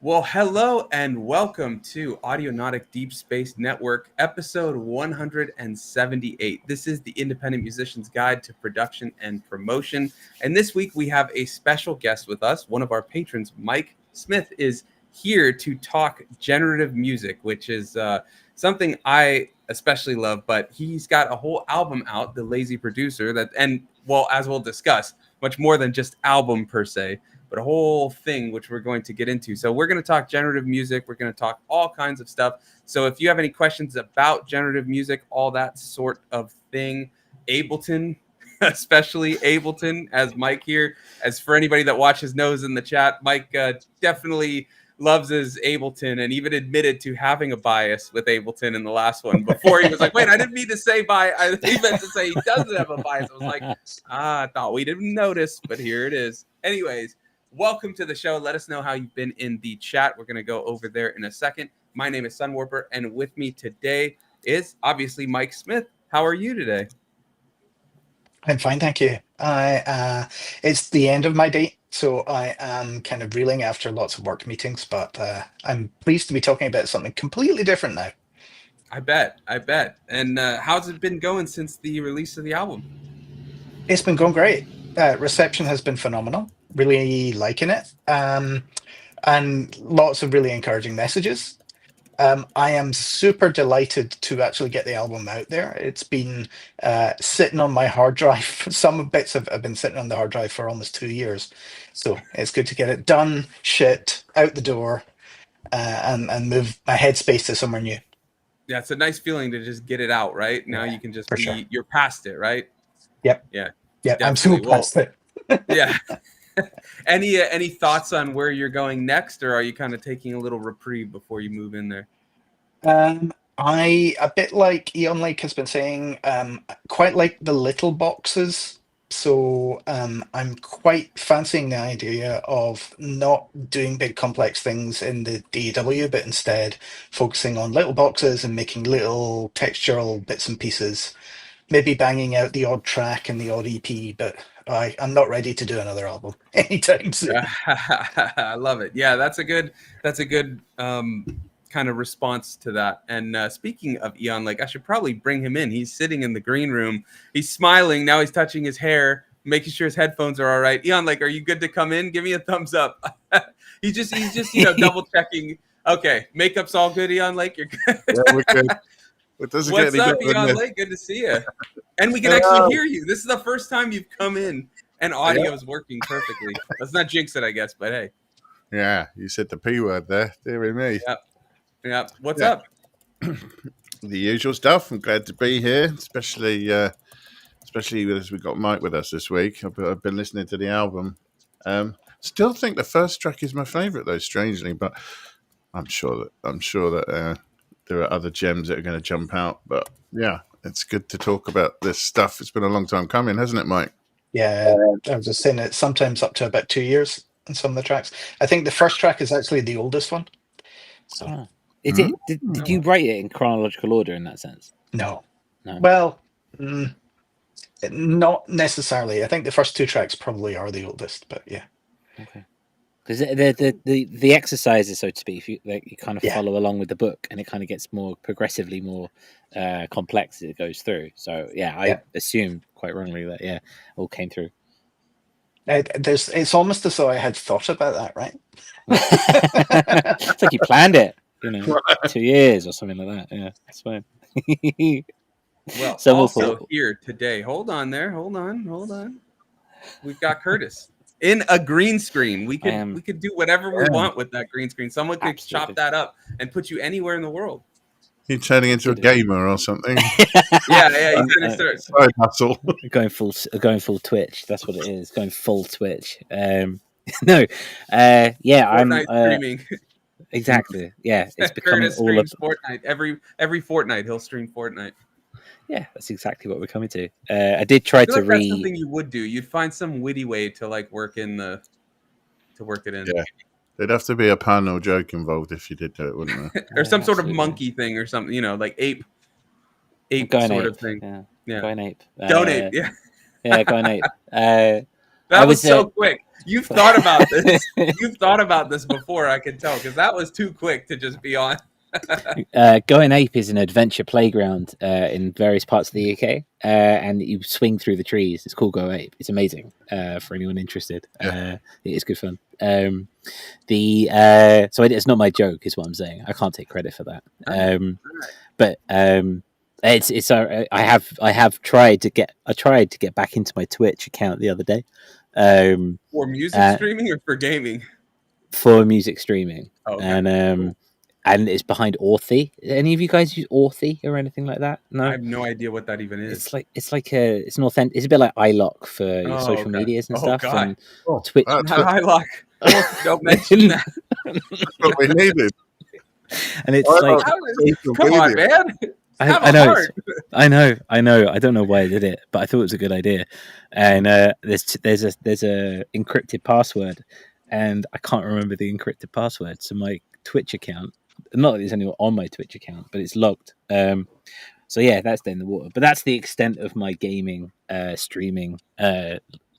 Well, hello and welcome to Audionautic Deep Space Network, episode 178. This is the Independent Musician's Guide to Production and Promotion. And this week we have a special guest with us. One of our patrons, Mike Smith, is here to talk generative music, which is something I especially love. But he's got a whole album out, The Lazy Producer, as we'll discuss, much more than just album per se, but a whole thing which we're going to get into. So we're going to talk generative music. We're going to talk all kinds of stuff. So if you have any questions about generative music, all that sort of thing, Ableton, especially Ableton, as Mike here, as for anybody that watches knows in the chat, Mike definitely loves his Ableton and even admitted to having a bias with Ableton in the last one. Before he was like, wait, I didn't mean to say bias. I meant to say he doesn't have a bias. I was like, I thought we didn't notice, but here it is. Anyways, welcome to the show. Let us know how you've been in the chat. We're going to go over there in a second. My name is Sunwarper, and with me today is obviously Mike Smith. How are you today? I'm fine, thank you. It's the end of my day, so I am kind of reeling after lots of work meetings, but I'm pleased to be talking about something completely different now. I bet. And how's it been going since the release of the album? It's been going great. Reception has been phenomenal. Really liking it. And lots of really encouraging messages. I am super delighted to actually get the album out there. It's been sitting on my hard drive. Some bits have been sitting on the hard drive for almost 2 years. So it's good to get it done, shipped, out the door, and move my headspace to somewhere new. Yeah, it's a nice feeling to just get it out, right? Now you can just be, sure. You're past it, right? Yep. Yeah. I'm so past it. Yeah. Any thoughts on where you're going next, or are you kind of taking a little reprieve before you move in there? A bit like Eon Lake has been saying, quite like the little boxes. So I'm quite fancying the idea of not doing big complex things in the DAW, but instead focusing on little boxes and making little textural bits and pieces. Maybe banging out the odd track and the odd EP, but I'm not ready to do another album anytime soon. I love it. Yeah, that's a good kind of response to that. And speaking of Eon Lake, I should probably bring him in. He's sitting in the green room. He's smiling. Now he's touching his hair, making sure his headphones are all right. Eon Lake, are you good to come in? Give me a thumbs up. he's just double checking. Okay, makeup's all good, Eon Lake. You're good. Yeah, we're good. What's up, Eon Lake? Good to see you. And we can actually hear you. This is the first time you've come in and audio is working perfectly. Let's not jinx it, I guess, but hey. Yeah, you said the P word there. Dear me. Yep. What's up? The usual stuff. I'm glad to be here, especially as we got Mike with us this week. I've been listening to the album. Still think the first track is my favourite, though, strangely, but I'm sure that there are other gems that are going to jump out. But yeah, it's good to talk about this stuff. It's been a long time coming, hasn't it, Mike? Yeah, I was just saying it's sometimes up to about 2 years on some of the tracks. I think the first track is actually the oldest one. So, Is it? Did you write it in chronological order in that sense? No. Well, not necessarily. I think the first 2 tracks probably are the oldest, but yeah. Okay. Because the exercises, so to speak, you kind of follow along with the book, and it kind of gets progressively more complex as it goes through. So I assume quite wrongly that all came through. It's almost as though I had thought about that, right? It's like you planned it, 2 years or something like that. Yeah, that's fine. Well, so also here today. Hold on. We've got Curtis. In a green screen, we could do whatever we want with that green screen. Someone could chop that up and put you anywhere in the world. You're turning into a gamer or something. Yeah. He's gonna start side hustle. Going full Twitch. That's what it is. Going full Twitch. I'm streaming. Exactly. Yeah, it's becoming Curtis all of Fortnite. Every fortnight he'll stream Fortnite. Yeah, that's exactly what we're coming to. I did try to read. That's something you would do. You'd find some witty way to work it in. Yeah, there'd have to be a pun or joke involved if you did do it, wouldn't there? Or some sort of monkey thing or something. Like ape sort of thing. Yeah. Going ape. Don't ape. Yeah. Yeah, going ape. That was so quick. You've thought about this. You've thought about this before, I can tell, because that was too quick to just be on. Going Ape is an adventure playground in various parts of the UK, and you swing through the trees. It's called Go Ape. It's amazing for anyone interested. It is good fun. So it's not my joke, is what I'm saying. I can't take credit for that. But it's I have tried to get back into my Twitch account the other day. For music streaming or for gaming? For music streaming. Oh, okay. And it's behind Authy. Any of you guys use Authy or anything like that? No, I have no idea what that even is. It's an authentic. It's a bit like iLock for your social medias and stuff. God. And Twitch. Not iLock. Don't mention that. That's what we needed. And it's come on, man. I know. I don't know why I did it, but I thought it was a good idea. And there's a encrypted password, and I can't remember the encrypted password. So my Twitch account, not that it's anyone on my Twitch account, but it's logged. So yeah, that's dead in the water. But that's the extent of my gaming streaming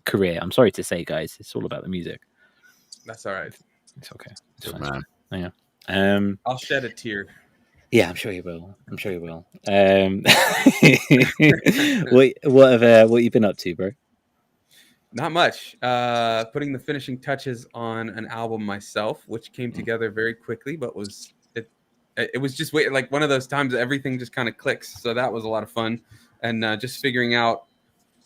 career. I'm sorry to say, guys, it's all about the music. That's all right. It's okay. It's Good fine. man. Yeah. I'll shed a tear. Yeah, I'm sure you will. What have you been up to, bro? Not much. Putting the finishing touches on an album myself, which came together very quickly, but it was just like one of those times everything just kind of clicks. So that was a lot of fun, and just figuring out,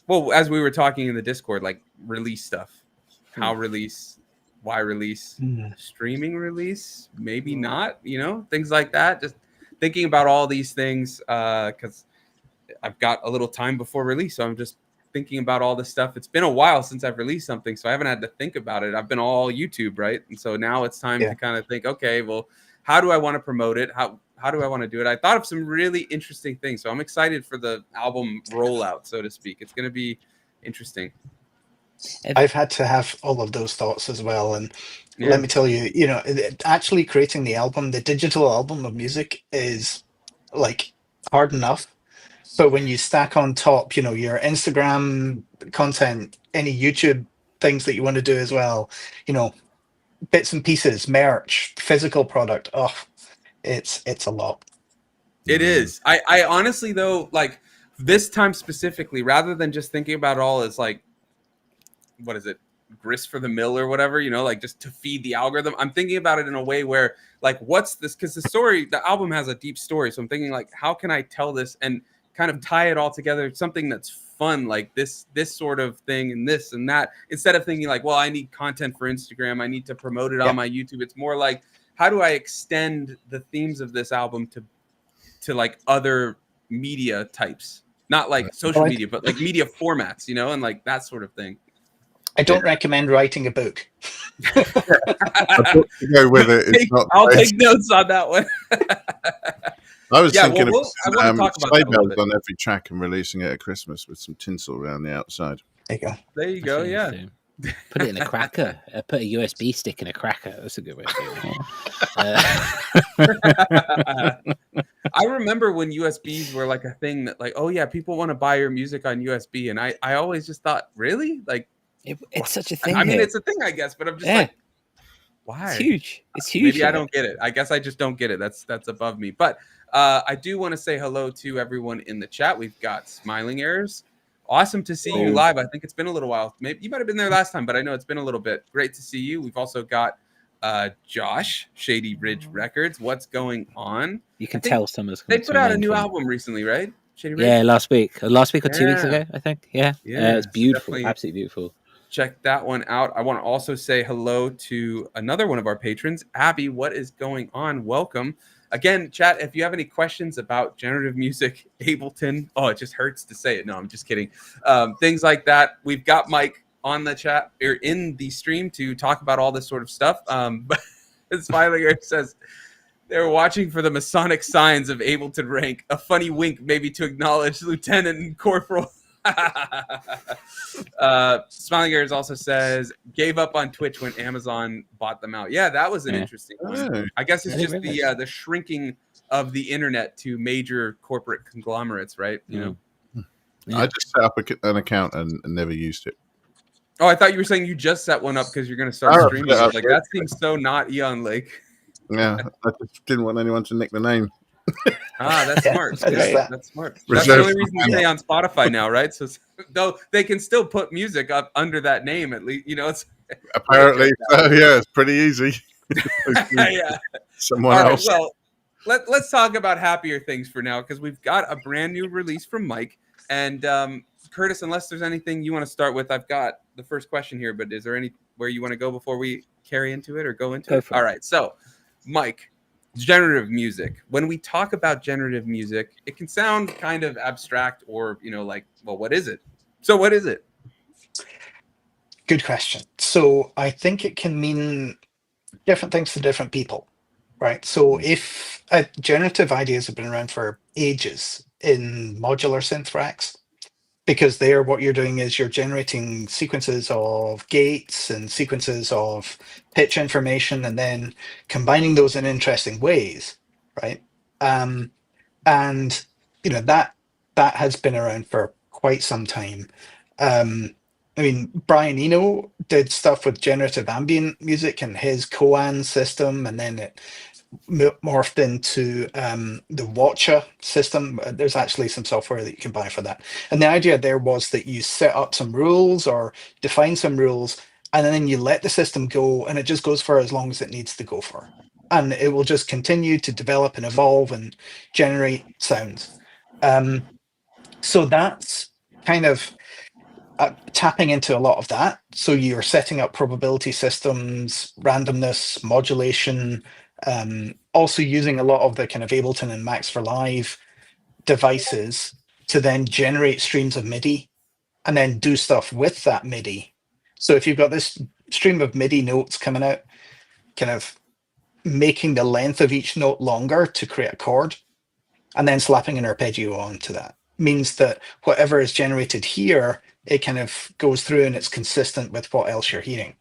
well, as we were talking in the Discord, like release stuff, how release, why release, streaming release, maybe not, things like that. Just thinking about all these things because I've got a little time before release, so I'm just thinking about all this stuff. It's been a while since I've released something, so I haven't had to think about it. I've been all YouTube, right? And so now it's time to kind of think, okay, well, how do I want to promote it? How do I want to do it? I thought of some really interesting things, so I'm excited for the album rollout, so to speak. It's going to be interesting. I've had to have all of those thoughts as well, and let me tell you, actually creating the album, the digital album of music, is like hard enough. So when you stack on top, your Instagram content, any YouTube things that you want to do as well, bits and pieces, merch, physical product. Oh, it's a lot. It is. I honestly, though, like this time specifically, rather than just thinking about it all as like, what is it, grist for the mill or whatever, like just to feed the algorithm, I'm thinking about it in a way where like, what's this? Because the album has a deep story. So I'm thinking like, how can I tell this and kind of tie it all together, something that's fun, like this sort of thing and this and that, instead of thinking like, well, I need content for Instagram, I need to promote it on my YouTube. It's more like, how do I extend the themes of this album to like other media types, not like social media, but like media formats, and like that sort of thing. I don't recommend writing a book. Go with it. I'll take notes on that one. I was thinking of sleigh bells on every track and releasing it at Christmas with some tinsel around the outside. There you go. Yeah. Put it in a cracker. Put a USB stick in a cracker. That's a good way of doing it. I remember when USBs were like a thing that like, oh yeah, people want to buy your music on USB. And I always just thought, really? Like, it's such a thing. I mean, it's a thing, I guess, but I'm just like, why? It's huge. It's huge. Maybe I don't get it. I guess I just don't get it. That's above me. But I do want to say hello to everyone in the chat. We've got Smiling Errors. Awesome to see you live. I think it's been a little while. Maybe you might have been there last time, but I know it's been a little bit. Great to see you. We've also got Josh, Shady Ridge Records. What's going on? You can tell someone's. They put out a new album recently, right? Shady Ridge? Yeah, last week or 2 weeks ago, I think. Yeah, it's beautiful, absolutely beautiful. Check that one out. I want to also say hello to another one of our patrons, Abby. What is going on? Welcome. Again, chat, if you have any questions about generative music, Ableton, it just hurts to say it. No, I'm just kidding. Things like that. We've got Mike on the chat or in the stream to talk about all this sort of stuff. But Smiling Earth says they're watching for the Masonic signs of Ableton rank. A funny wink, maybe to acknowledge Lieutenant and Corporal. Smiling Ears also says gave up on Twitch when Amazon bought them out. Yeah, that was an interesting one. I guess it's just the shrinking of the internet to major corporate conglomerates, right? I just set up an account and never used it. Oh, I thought you were saying you just set one up because you're going to start streaming. I was like, that seems so not Eon Lake. Yeah, I just didn't want anyone to nick the name. That's smart. That's smart. That's the only reason to stay on Spotify now, right? So though they can still put music up under that name, at least, it's apparently. So yeah, it's pretty easy. Yeah. Someone else. Well, let's talk about happier things for now, because we've got a brand new release from Mike. And Curtis, unless there's anything you want to start with, I've got the first question here. But is there anywhere you want to go before we carry into it or go into it? All right. So, Mike, generative music. When we talk about generative music, it can sound kind of abstract or, like, well, what is it? So what is it? Good question. So I think it can mean different things to different people, right? So if generative ideas have been around for ages in modular synth racks, because there what you're doing is you're generating sequences of gates and sequences of pitch information and then combining those in interesting ways, right? And that has been around for quite some time. I mean, Brian Eno did stuff with generative ambient music and his Koan system, and then it morphed into the Watcha system. There's actually some software that you can buy for that. And the idea there was that you set up some rules or define some rules, and then you let the system go, and it just goes for as long as it needs to go for. And it will just continue to develop and evolve and generate sounds. So that's kind of tapping into a lot of that. So you're setting up probability systems, randomness, modulation, also using a lot of the kind of Ableton and Max for Live devices to then generate streams of MIDI and then do stuff with that MIDI. So if you've got this stream of MIDI notes coming out, kind of making the length of each note longer to create a chord, and then slapping an arpeggio onto that means that whatever is generated here, it kind of goes through and it's consistent with what else you're hearing.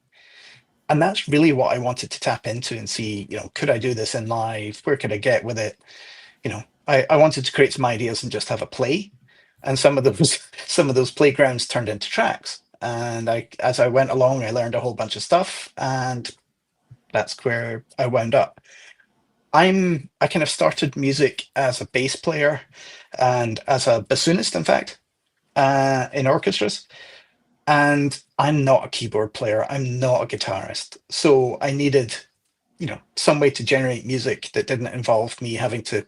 And that's really what I wanted to tap into and see, could I do this in live? Where could I get with it? I wanted to create some ideas and just have a play. And some of those playgrounds turned into tracks. And as I went along, I learned a whole bunch of stuff, and that's where I wound up. I kind of started music as a bass player and as a bassoonist, in fact, in orchestras. And I'm not a keyboard player. I'm not a guitarist. So I needed, some way to generate music that didn't involve me having to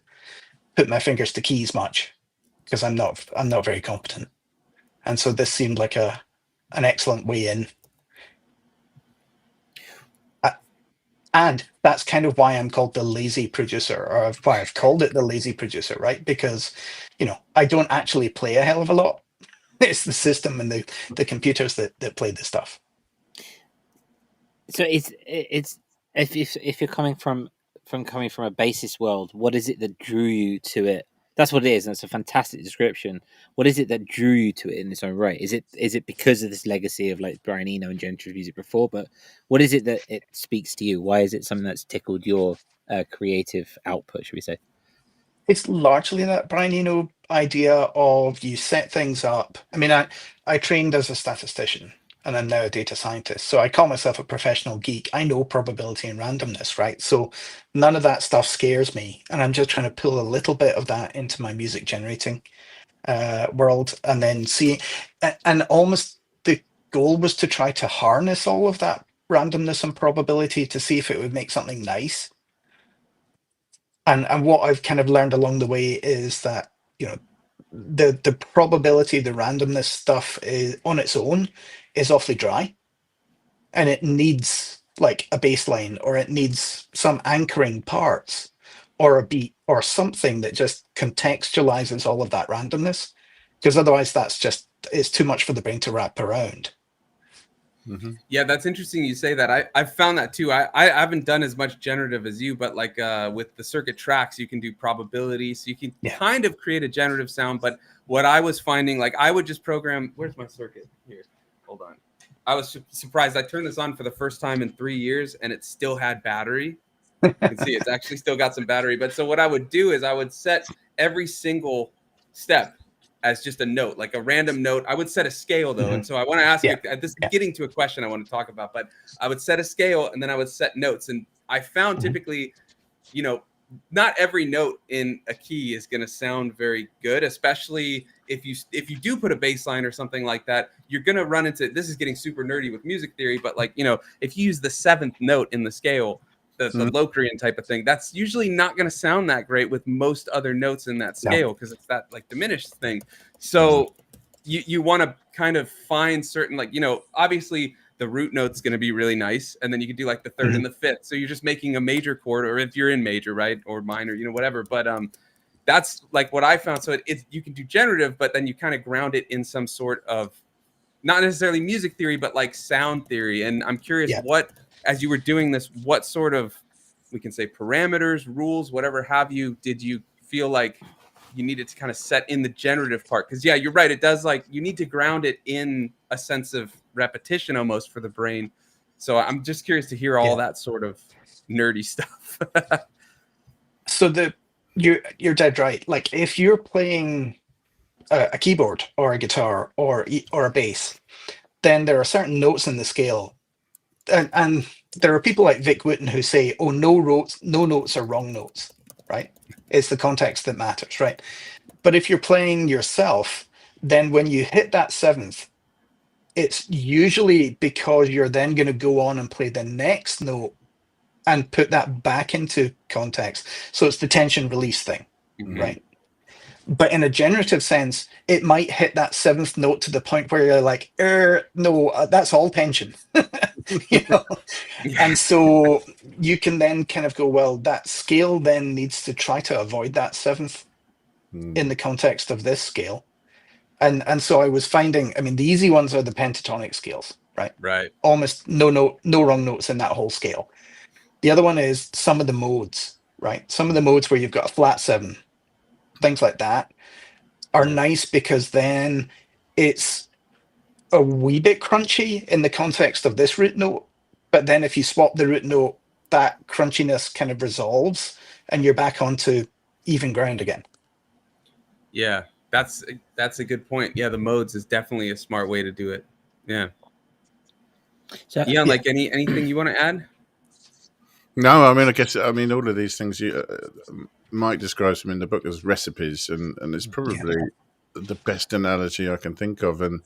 put my fingers to keys much, because I'm not very competent. And so this seemed like an excellent way in. And that's kind of why I'm called the lazy producer, or why I've called it the lazy producer, right? Because, I don't actually play a hell of a lot. It's the system and the computers that play the stuff. So it's if you're coming from a bassist world, what is it that drew you to it? That's what it is, and it's a fantastic description. What is it that drew you to it in its own right? Is it because of this legacy of like Brian Eno and generative music before? But what is it that it speaks to you? Why is it something that's tickled your creative output, should we say? It's largely that Brian Eno idea of you set things up. I mean, I trained as a statistician, and I'm now a data scientist. So I call myself a professional geek. I know probability and randomness, right? So none of that stuff scares me. And I'm just trying to pull a little bit of that into my music generating world, and then see, and almost the goal was to try to harness all of that randomness and probability to see if it would make something nice. And what I've kind of learned along the way is that, the probability, the randomness stuff is on its own is awfully dry, and it needs like a bass line, or it needs some anchoring parts or a beat or something that just contextualizes all of that randomness, because otherwise it's too much for the brain to wrap around. Mm-hmm. Yeah, that's interesting you say that. I've found that too. I haven't done as much generative as you, but like with the circuit tracks, you can do probability, so you can kind of create a generative sound. But what I was finding, like I would just program, where's my circuit? Here, hold on. I was surprised. I turned this on for the first time in 3 years, and it still had battery. You can see it's actually still got some battery. But so what I would do is I would set every single step as just a note, like a random note. I would set a scale though. And so I want to ask you, this is getting to a question I want to talk about, but I would set a scale and then I would set notes. And I found typically, you know, not every note in a key is going to sound very good, especially if you do put a bass line or something like that. You're going to run into, this is getting super nerdy with music theory, but like, you know, if you use the 7th note in the scale, the Locrian type of thing, that's usually not going to sound that great with most other notes in that scale, because it's that like diminished thing. So you want to kind of find certain, like, you know, obviously the root note's going to be really nice, and then you can do like the 3rd and the 5th. So you're just making a major chord, or if you're in major, right, or minor, you know, whatever. But that's like what I found. So it's you can do generative, but then you kind of ground it in some sort of not necessarily music theory, but like sound theory. And I'm curious what, as you were doing this, what sort of, we can say, parameters, rules, whatever have you, did you feel like you needed to kind of set in the generative part? Because yeah, you're right, it does, like, you need to ground it in a sense of repetition almost for the brain. So I'm just curious to hear all that sort of nerdy stuff. So you're dead right. Like, if you're playing a keyboard or a guitar or a bass, then there are certain notes in the scale, and there are people like Vic Wooten who say, oh, no notes are wrong notes, right? It's the context that matters, right? But if you're playing yourself, then when you hit that 7th, it's usually because you're then going to go on and play the next note and put that back into context. So it's the tension release thing, right? But in a generative sense, it might hit that 7th note to the point where you're like, no, that's all tension. You know? And so you can then kind of go, well, that scale then needs to try to avoid that 7th in the context of this scale. And so I was finding, I mean, the easy ones are the pentatonic scales, right? Right. Almost no wrong notes in that whole scale. The other one is some of the modes, right? Some of the modes where you've got a flat 7, things like that, are nice because then it's a wee bit crunchy in the context of this root note. But then if you swap the root note, that crunchiness kind of resolves and you're back onto even ground again. Yeah, that's a good point. Yeah, the modes is definitely a smart way to do it. Yeah. So Ian, like anything you want to add? No, I mean, I guess, I mean, all of these things, Mike describes them in the book as recipes, and it's probably the best analogy I can think of. And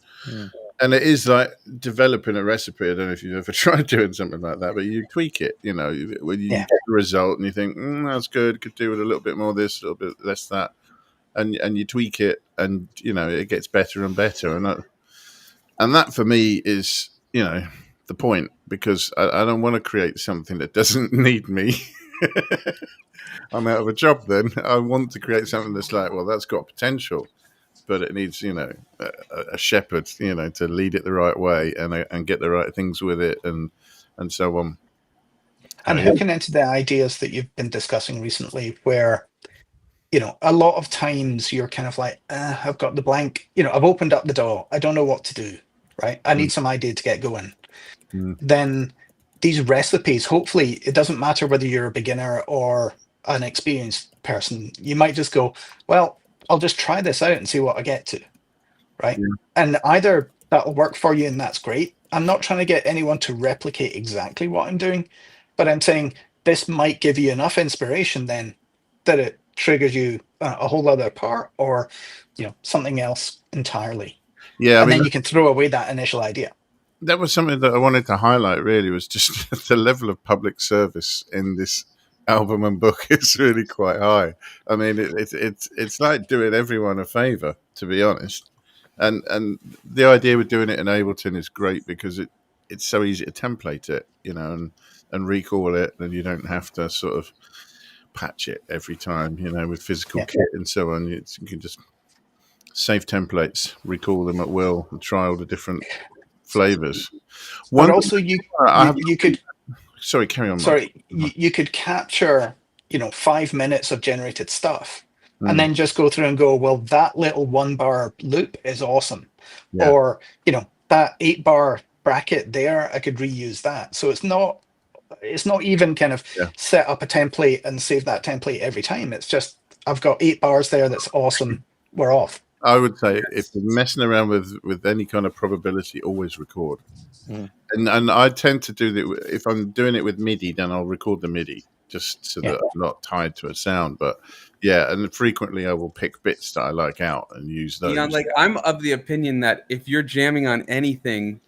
it is like developing a recipe. I don't know if you've ever tried doing something like that, but you tweak it, you know, when you get the result and you think, that's good, could do with a little bit more of this, a little bit less that. And you tweak it, and, you know, it gets better and better. And that for me is, you know, the point, because I don't want to create something that doesn't need me. I'm out of a job then. I want to create something that's like, well, that's got potential, but it needs, you know, a shepherd, you know, to lead it the right way and get the right things with it and so on. And hooking into the ideas that you've been discussing recently, where, you know, a lot of times you're kind of like, I've got the blank, you know, I've opened up the door, I don't know what to do, right? I need some idea to get going. Then these recipes, hopefully it doesn't matter whether you're a beginner or an experienced person, you might just go, well, I'll just try this out and see what I get to, right? And either that'll work for you and that's great. I'm not trying to get anyone to replicate exactly what I'm doing, but I'm saying this might give you enough inspiration then that it triggers you a whole other part, or, you know, something else entirely. Yeah, and then you can throw away that initial idea. That was something that I wanted to highlight, really, was just the level of public service in this album and book is really quite high. I mean, it's like doing everyone a favor, to be honest. And the idea with doing it in Ableton is great because it's so easy to template it, you know, and recall it, and you don't have to sort of patch it every time, you know, with physical kit and so on. You can just save templates, recall them at will, and try all the different flavors. But also you could sorry, carry on. Sorry, you could capture, you know, 5 minutes of generated stuff and then just go through and go, well, that little 1-bar loop is awesome. Or, you know, that 8-bar bracket there, I could reuse that. So it's not even kind of set up a template and save that template every time. It's just, I've got 8 bars there, that's awesome, we're off. I would say if you're messing around with any kind of probability, always record. Mm. And I tend to do that if I'm doing it with MIDI, then I'll record the MIDI just so that I'm not tied to a sound. But yeah, and frequently I will pick bits that I like out and use those. Like I'm of the opinion that if you're jamming on anything,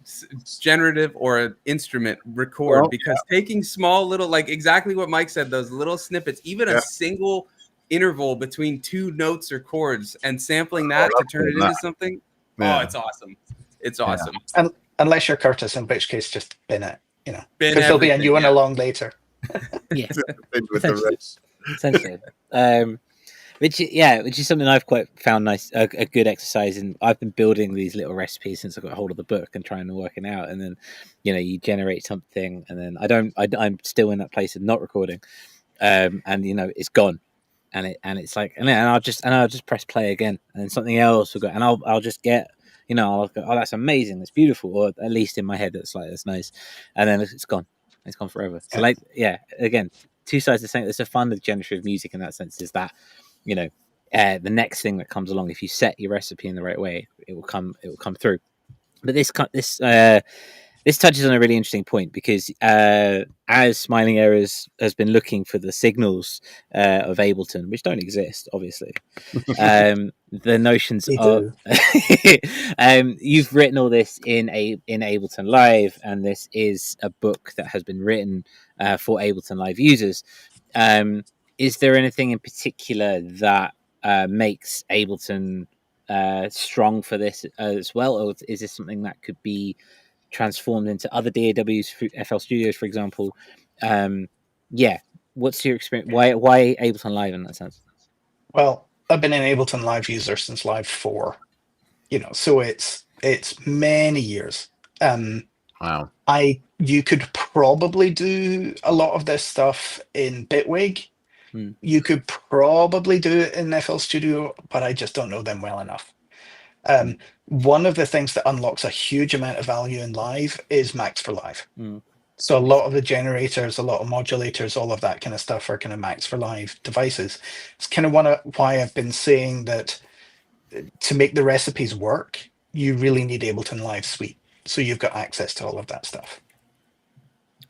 generative or an instrument, record, because taking small little, like exactly what Mike said, those little snippets, even a single interval between two notes or chords, and sampling that to turn it into something. Yeah. Oh, it's awesome! It's awesome. And unless you're Curtis, in which case just bin it, because there'll be a new one along later. Yes, essentially. Which is something I've quite found nice, a good exercise. And I've been building these little recipes since I got hold of the book and trying to work it out. And then, you generate something, and then I'm still in that place of not recording, and it's gone, and it's like, and I'll just press play again, and then something else will go, and I'll just get, I'll go, oh, that's amazing, that's beautiful, or at least in my head that's nice, and then it's gone forever. So again, two sides of the same. It's a fun of generative music in that sense is that. The next thing that comes along, if you set your recipe in the right way, it will come through. But this touches on a really interesting point, because as Smiling Errors has been looking for the signals of Ableton, which don't exist, obviously, the notions of you've written all this in Ableton Live, and this is a book that has been written for Ableton Live users. Is there anything in particular that makes Ableton strong for this as well, or is this something that could be transformed into other DAWs, FL Studios, for example? What's your experience? Why Ableton Live in that sense? Well, I've been an Ableton Live user since Live 4, so it's many years. Wow. You could probably do a lot of this stuff in Bitwig. You could probably do it in FL Studio, but I just don't know them well enough. One of the things that unlocks a huge amount of value in Live is Max for Live. So a lot of the generators, a lot of modulators, all of that kind of stuff are kind of Max for Live devices. It's kind of why I've been saying that to make the recipes work, you really need Ableton Live Suite. So you've got access to all of that stuff.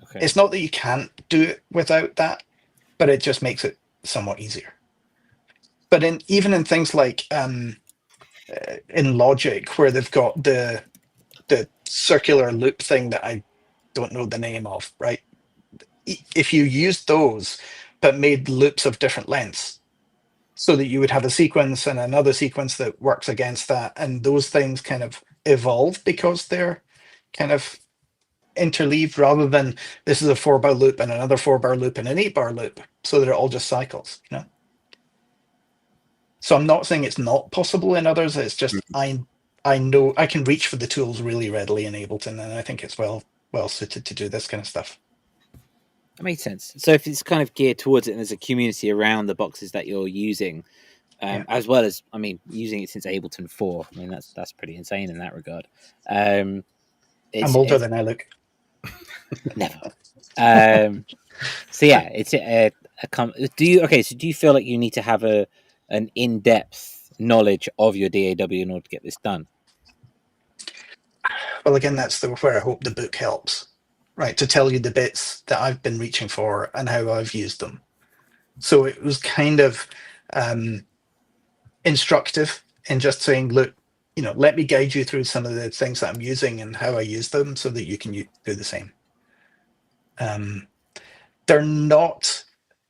Okay. It's not that you can't do it without that, but it just makes it somewhat easier. But even in things like in Logic, where they've got the circular loop thing that I don't know the name of, right? If you used those, but made loops of different lengths, so that you would have a sequence and another sequence that works against that, and those things kind of evolve because they're kind of interleaved, rather than this is a 4-bar loop and another 4-bar loop and an 8-bar loop, so they're all just cycles, So I'm not saying it's not possible in others. It's just I know I can reach for the tools really readily in Ableton, and I think it's well suited to do this kind of stuff. That makes sense. So if it's kind of geared towards it, and there's a community around the boxes that you're using, as well as, using it since Ableton 4. That's pretty insane in that regard. I'm older than I look. Never. So yeah, it's do you feel like you need to have an in-depth knowledge of your DAW in order to get this done? Well, again, that's where I hope the book helps, right? To tell you the bits that I've been reaching for and how I've used them. So it was kind of instructive in just saying, look, let me guide you through some of the things that I'm using and how I use them, so that you can do the same. They're not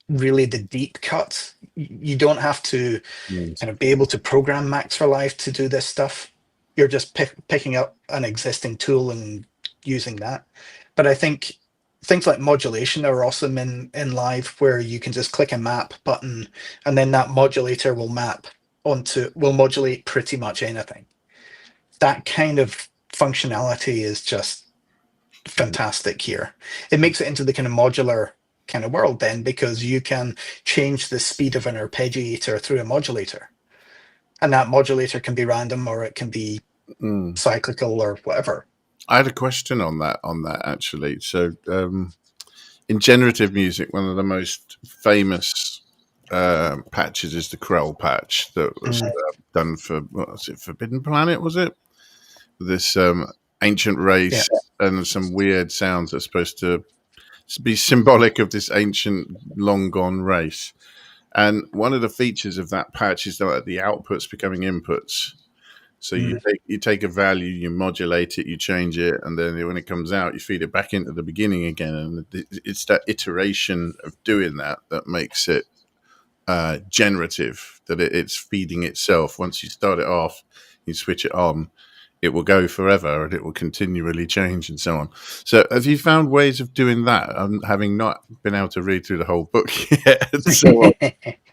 really the deep cuts. You don't have to kind of be able to program Max for Live to do this stuff. You're just picking up an existing tool and using that. But I think things like modulation are awesome in Live, where you can just click a map button, and then that modulator will modulate pretty much anything. That kind of functionality is just fantastic here. It makes it into the kind of modular kind of world then, because you can change the speed of an arpeggiator through a modulator, and that modulator can be random, or it can be cyclical, or whatever. I had a question on that actually. So in generative music, one of the most famous patches is the Krell patch that was done for, what was it, Forbidden Planet, was it? This ancient race and some weird sounds that are supposed to be symbolic of this ancient, long gone race. And one of the features of that patch is that the outputs becoming inputs. So you take a value, you modulate it, you change it, and then when it comes out, you feed it back into the beginning again. And it's that iteration of doing that makes it generative, that it's feeding itself. Once you start it off, you switch it on, it will go forever and it will continually change and so on. So have you found ways of doing that? Having not been able to read through the whole book yet. So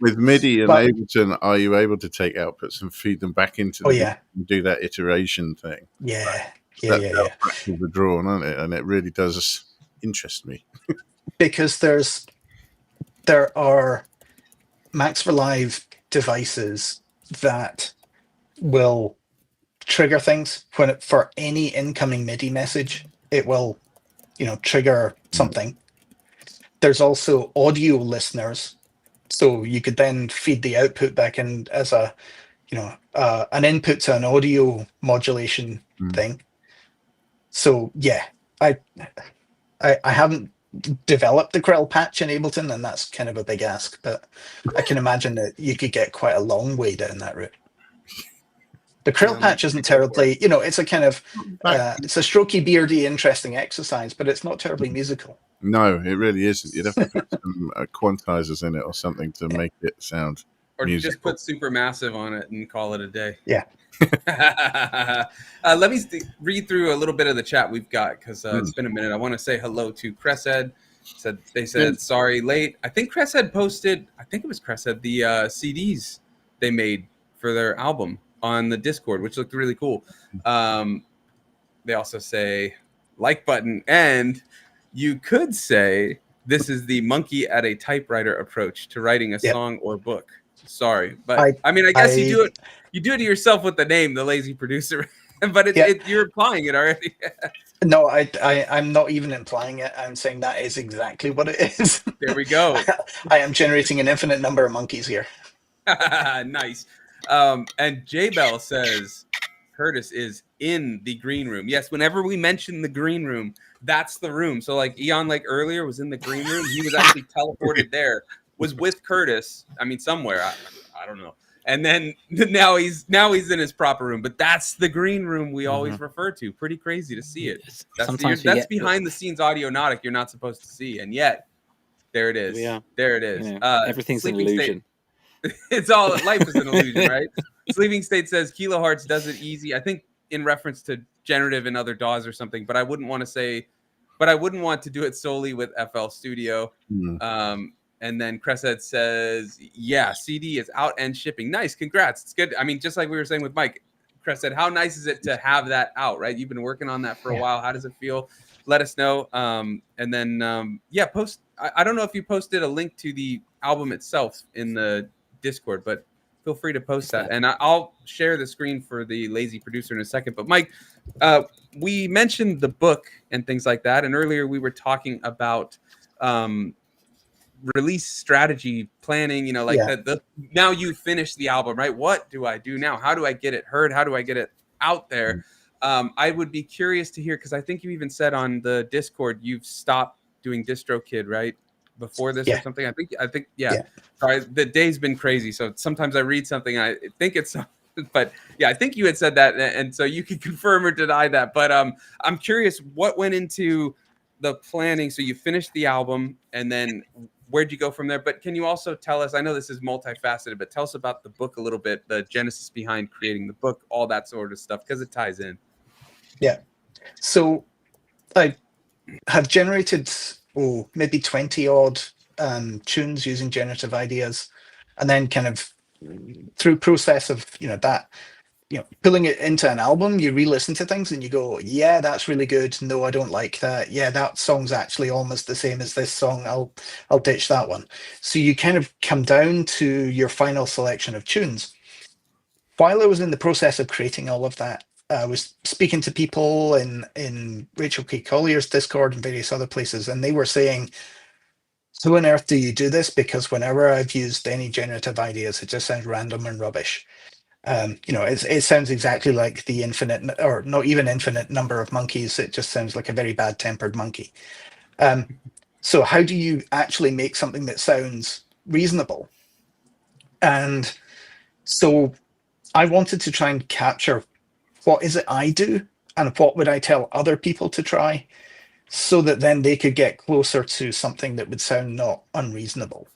with MIDI and Ableton, are you able to take outputs and feed them back into the and do that iteration thing? Yeah. That's how practical the drawing, isn't it? And it really does interest me. Because there are Max for Live devices that will trigger things for any incoming MIDI message. It will, trigger something. There's also audio listeners, so you could then feed the output back in as a, an input to an audio modulation thing. So yeah, I haven't developed the Krill patch in Ableton, and that's kind of a big ask, but I can imagine that you could get quite a long way down that route. The Krill patch isn't terribly, it's a kind of, it's a strokey, beardy, interesting exercise, but it's not terribly musical. No, it really isn't. You'd have to put some quantizers in it or something to make it sound musical. Just put Supermassive on it and call it a day. Yeah. Let me read through a little bit of the chat we've got, because it's been a minute. I want to say hello to Cresshead. They said sorry late. I think Cresshead posted, the CDs they made for their album on the Discord, which looked really cool. They also say like button, and you could say this is the monkey at a typewriter approach to writing a song or book. Sorry, but I guess you do it to yourself with the name, the lazy producer, but you're implying it already. No, I'm not even implying it. I'm saying that is exactly what it is. There we go. I am generating an infinite number of monkeys here. Nice. And J Bell says Curtis is in the green room. Yes, whenever we mention the green room, that's the room. So like Eon, like earlier, was in the green room. He was actually teleported there. Was with Curtis. I mean, somewhere. I don't know. And then now he's in his proper room. But that's the green room we always refer to. Pretty crazy to see it. That's behind the scenes Audionautic you're not supposed to see, and yet there it is. Yeah. There it is. Yeah. Everything's an illusion. It's all life is an illusion, right? Sleeping State says Kilohertz does it easy. I think in reference to Generative and other DAWs or something, but I wouldn't want to do it solely with FL Studio. And then Cresshead says, yeah, CD is out and shipping. Nice, congrats. It's good. I mean, just like we were saying with Mike, Cresshead, how nice is it to have that out, right? You've been working on that for a while. How does it feel? Let us know. And then, post. I don't know if you posted a link to the album itself in the Discord, but feel free to post that. And I'll share the screen for the lazy producer in a second. But Mike, we mentioned the book and things like that. And earlier we were talking about release strategy planning, now you finished the album, right? What do I do now? How do I get it heard? How do I get it out there? I would be curious to hear, because I think you even said on the Discord you've stopped doing DistroKid, right? Before this or something. I think Sorry, the day's been crazy, so sometimes I read something I think it's but I think you had said that, and so you can confirm or deny that. But I'm curious what went into the planning. So you finished the album, and then where'd you go from there? But can you also tell us, I know this is multifaceted, but tell us about the book a little bit, the genesis behind creating the book, all that sort of stuff, because it ties in. Yeah. So I have generated maybe 20 odd tunes using generative ideas, and then kind of through process of that, pulling it into an album, you re-listen to things and you go, yeah, that's really good. No, I don't like that. Yeah, that song's actually almost the same as this song. I'll ditch that one. So you kind of come down to your final selection of tunes. While I was in the process of creating all of that, I was speaking to people in Rachel K. Collier's Discord and various other places, and they were saying, how on earth do you do this? Because whenever I've used any generative ideas, it just sounds random and rubbish. It sounds exactly like the infinite, or not even infinite number of monkeys. It just sounds like a very bad tempered monkey. So how do you actually make something that sounds reasonable? And so I wanted to try and capture what is it I do and what would I tell other people to try, so that then they could get closer to something that would sound not unreasonable.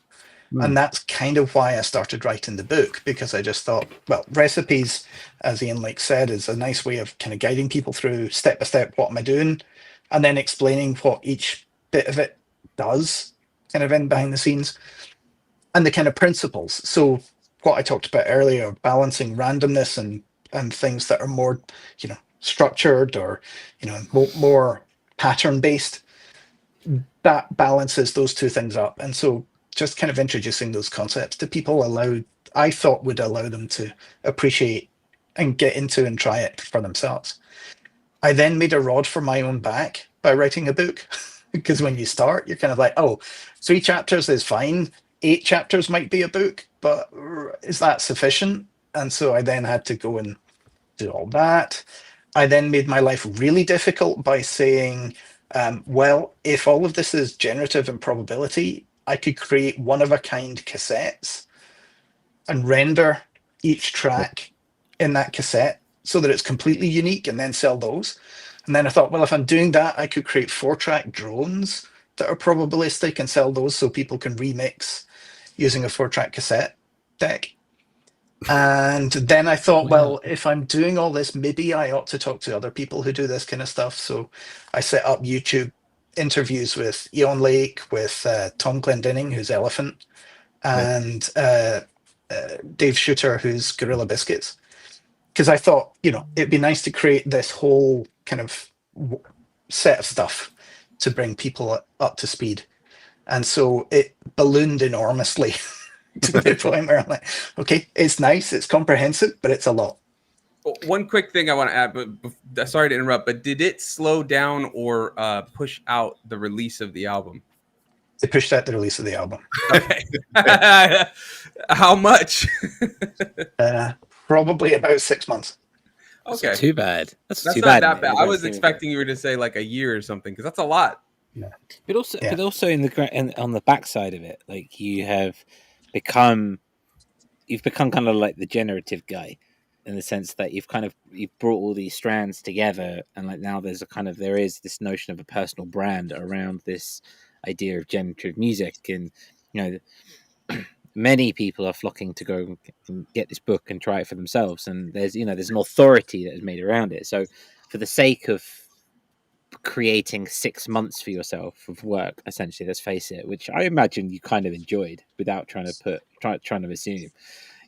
And that's kind of why I started writing the book, because I just thought, well, recipes, as Ian said, is a nice way of kind of guiding people through step by step, what am I doing, and then explaining what each bit of it does, kind of in behind the scenes, and the kind of principles. So what I talked about earlier, balancing randomness and things that are more, structured, or, more pattern based, that balances those two things up. And so just kind of introducing those concepts to people I thought would allow them to appreciate and get into and try it for themselves. I then made a rod for my own back by writing a book, because when you start, you're kind of like, oh, 3 chapters is fine. 8 chapters might be a book, but is that sufficient? And so I then had to go and do all that. I then made my life really difficult by saying, well, if all of this is generative and probability, I could create one-of-a-kind cassettes and render each track in that cassette so that it's completely unique, and then sell those. And then I thought, well, if I'm doing that, I could create 4-track drones that are probabilistic and sell those so people can remix using a 4-track cassette deck. And then I thought, well, if I'm doing all this, maybe I ought to talk to other people who do this kind of stuff. So I set up YouTube interviews with Eon Lake, with Tom Glendinning, who's Elephant, and Dave Shooter, who's Gorilla Biscuits. Because I thought, it'd be nice to create this whole kind of set of stuff to bring people up to speed. And so it ballooned enormously to the point where I'm like, okay, it's nice, it's comprehensive, but it's a lot. One quick thing I want to add, but sorry to interrupt, but did it slow down or push out the release of the album? It pushed out the release of the album. Okay. How much? Probably about 6 months. Okay. That's too bad. That's too not bad. that bad. I was expecting you to say like a year or something, because that's a lot. Yeah. But also on the backside of it, like you've become kind of like the generative guy, in the sense that you've brought all these strands together, and like now there is this notion of a personal brand around this idea of generative music, and many people are flocking to go and get this book and try it for themselves, and there's an authority that is made around it. So for the sake of creating 6 months for yourself of work, essentially, let's face it, which I imagine you kind of enjoyed without trying to assume,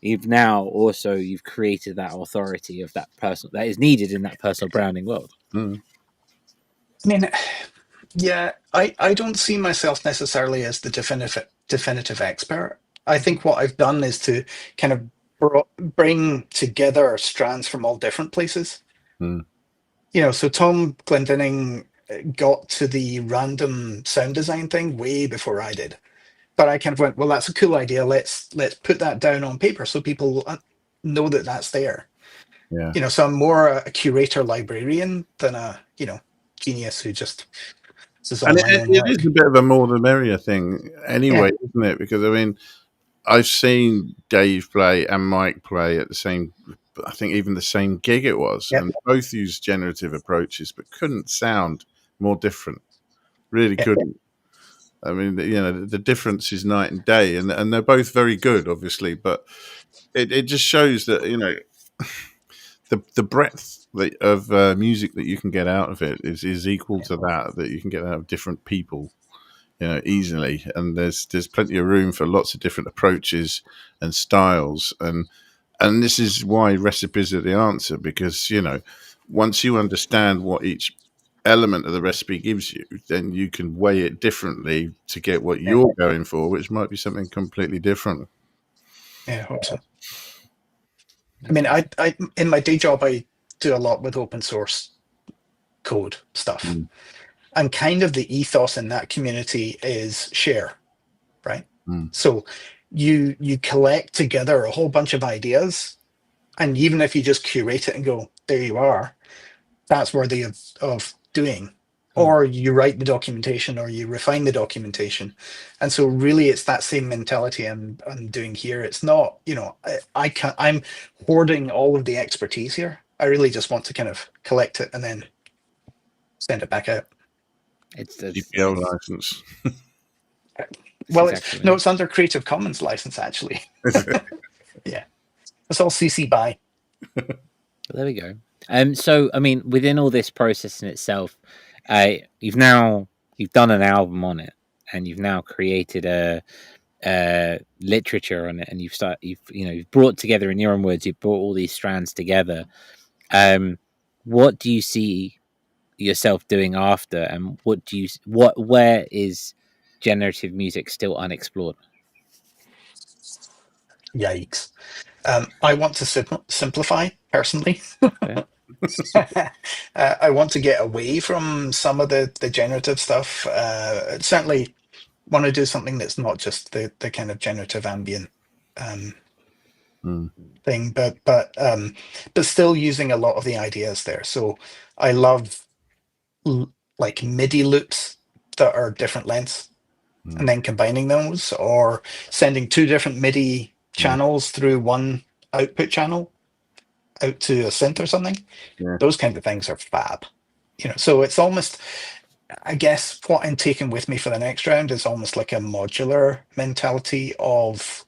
you've created that authority of that person that is needed in that personal branding world. I mean, yeah, I don't see myself necessarily as the definitive expert. I think what I've done is to kind of bring together strands from all different places. So Tom Glendinning got to the random sound design thing way before I did. But I kind of went, well, that's a cool idea. Let's put that down on paper so people know that that's there. Yeah. So I'm more a curator librarian than a, genius who just says all my own work. It is a bit of a more the merrier thing anyway, isn't it? Because, I mean, I've seen Dave play and Mike play at the same, I think even the same gig it was. Yep. And both used generative approaches, but couldn't sound more different. Really couldn't. I mean, the difference is night and day, and they're both very good, obviously, but it just shows that, the breadth of music that you can get out of it is equal to that you can get out of different people, easily. And there's plenty of room for lots of different approaches and styles. And this is why recipes are the answer, because, once you understand what each element of the recipe gives you, then you can weigh it differently to get what you're going for, which might be something completely different. Yeah, I hope so. I mean, I in my day job, I do a lot with open source code stuff. And kind of the ethos in that community is share, right? So you collect together a whole bunch of ideas And even if you just curate it and go, there you are, that's worthy of doing. Or you write the documentation, or you refine the documentation. And so really it's that same mentality I'm doing here. It's not, I'm hoarding all of the expertise here. I really just want to kind of collect it and then send it back out. It's GPL license. Well, exactly it's under Creative Commons license, actually. Is it? Yeah. It's all CC BY. Well, there we go. So I mean, within all this process in itself, you've done an album on it, and you've now created a literature on it, and you've brought together, in your own words, you've brought all these strands together. What do you see yourself doing after, and where is generative music still unexplored? Yikes. I want to simplify, personally. Okay. I want to get away from some of the generative stuff. Certainly want to do something that's not just the kind of generative ambient thing, but still using a lot of the ideas there. So I love like MIDI loops that are different lengths, and then combining those, or sending two different MIDI channels through one output channel out to a synth or something. Yeah. Those kind of things are fab. So it's almost, I guess, what I'm taking with me for the next round is almost like a modular mentality of,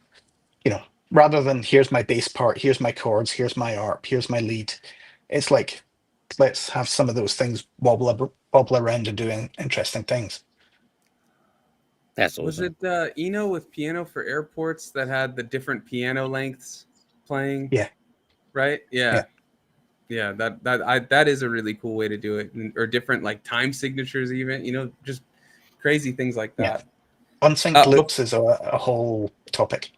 rather than here's my bass part, here's my chords, here's my arp, here's my lead. It's like, let's have some of those things wobble around and do interesting things. That's awesome. Was it Eno with Piano for Airports that had the different piano lengths playing? Yeah. Right? Yeah. That is a really cool way to do it. Or different like time signatures even, just crazy things like that. Unsynced loops is a whole topic.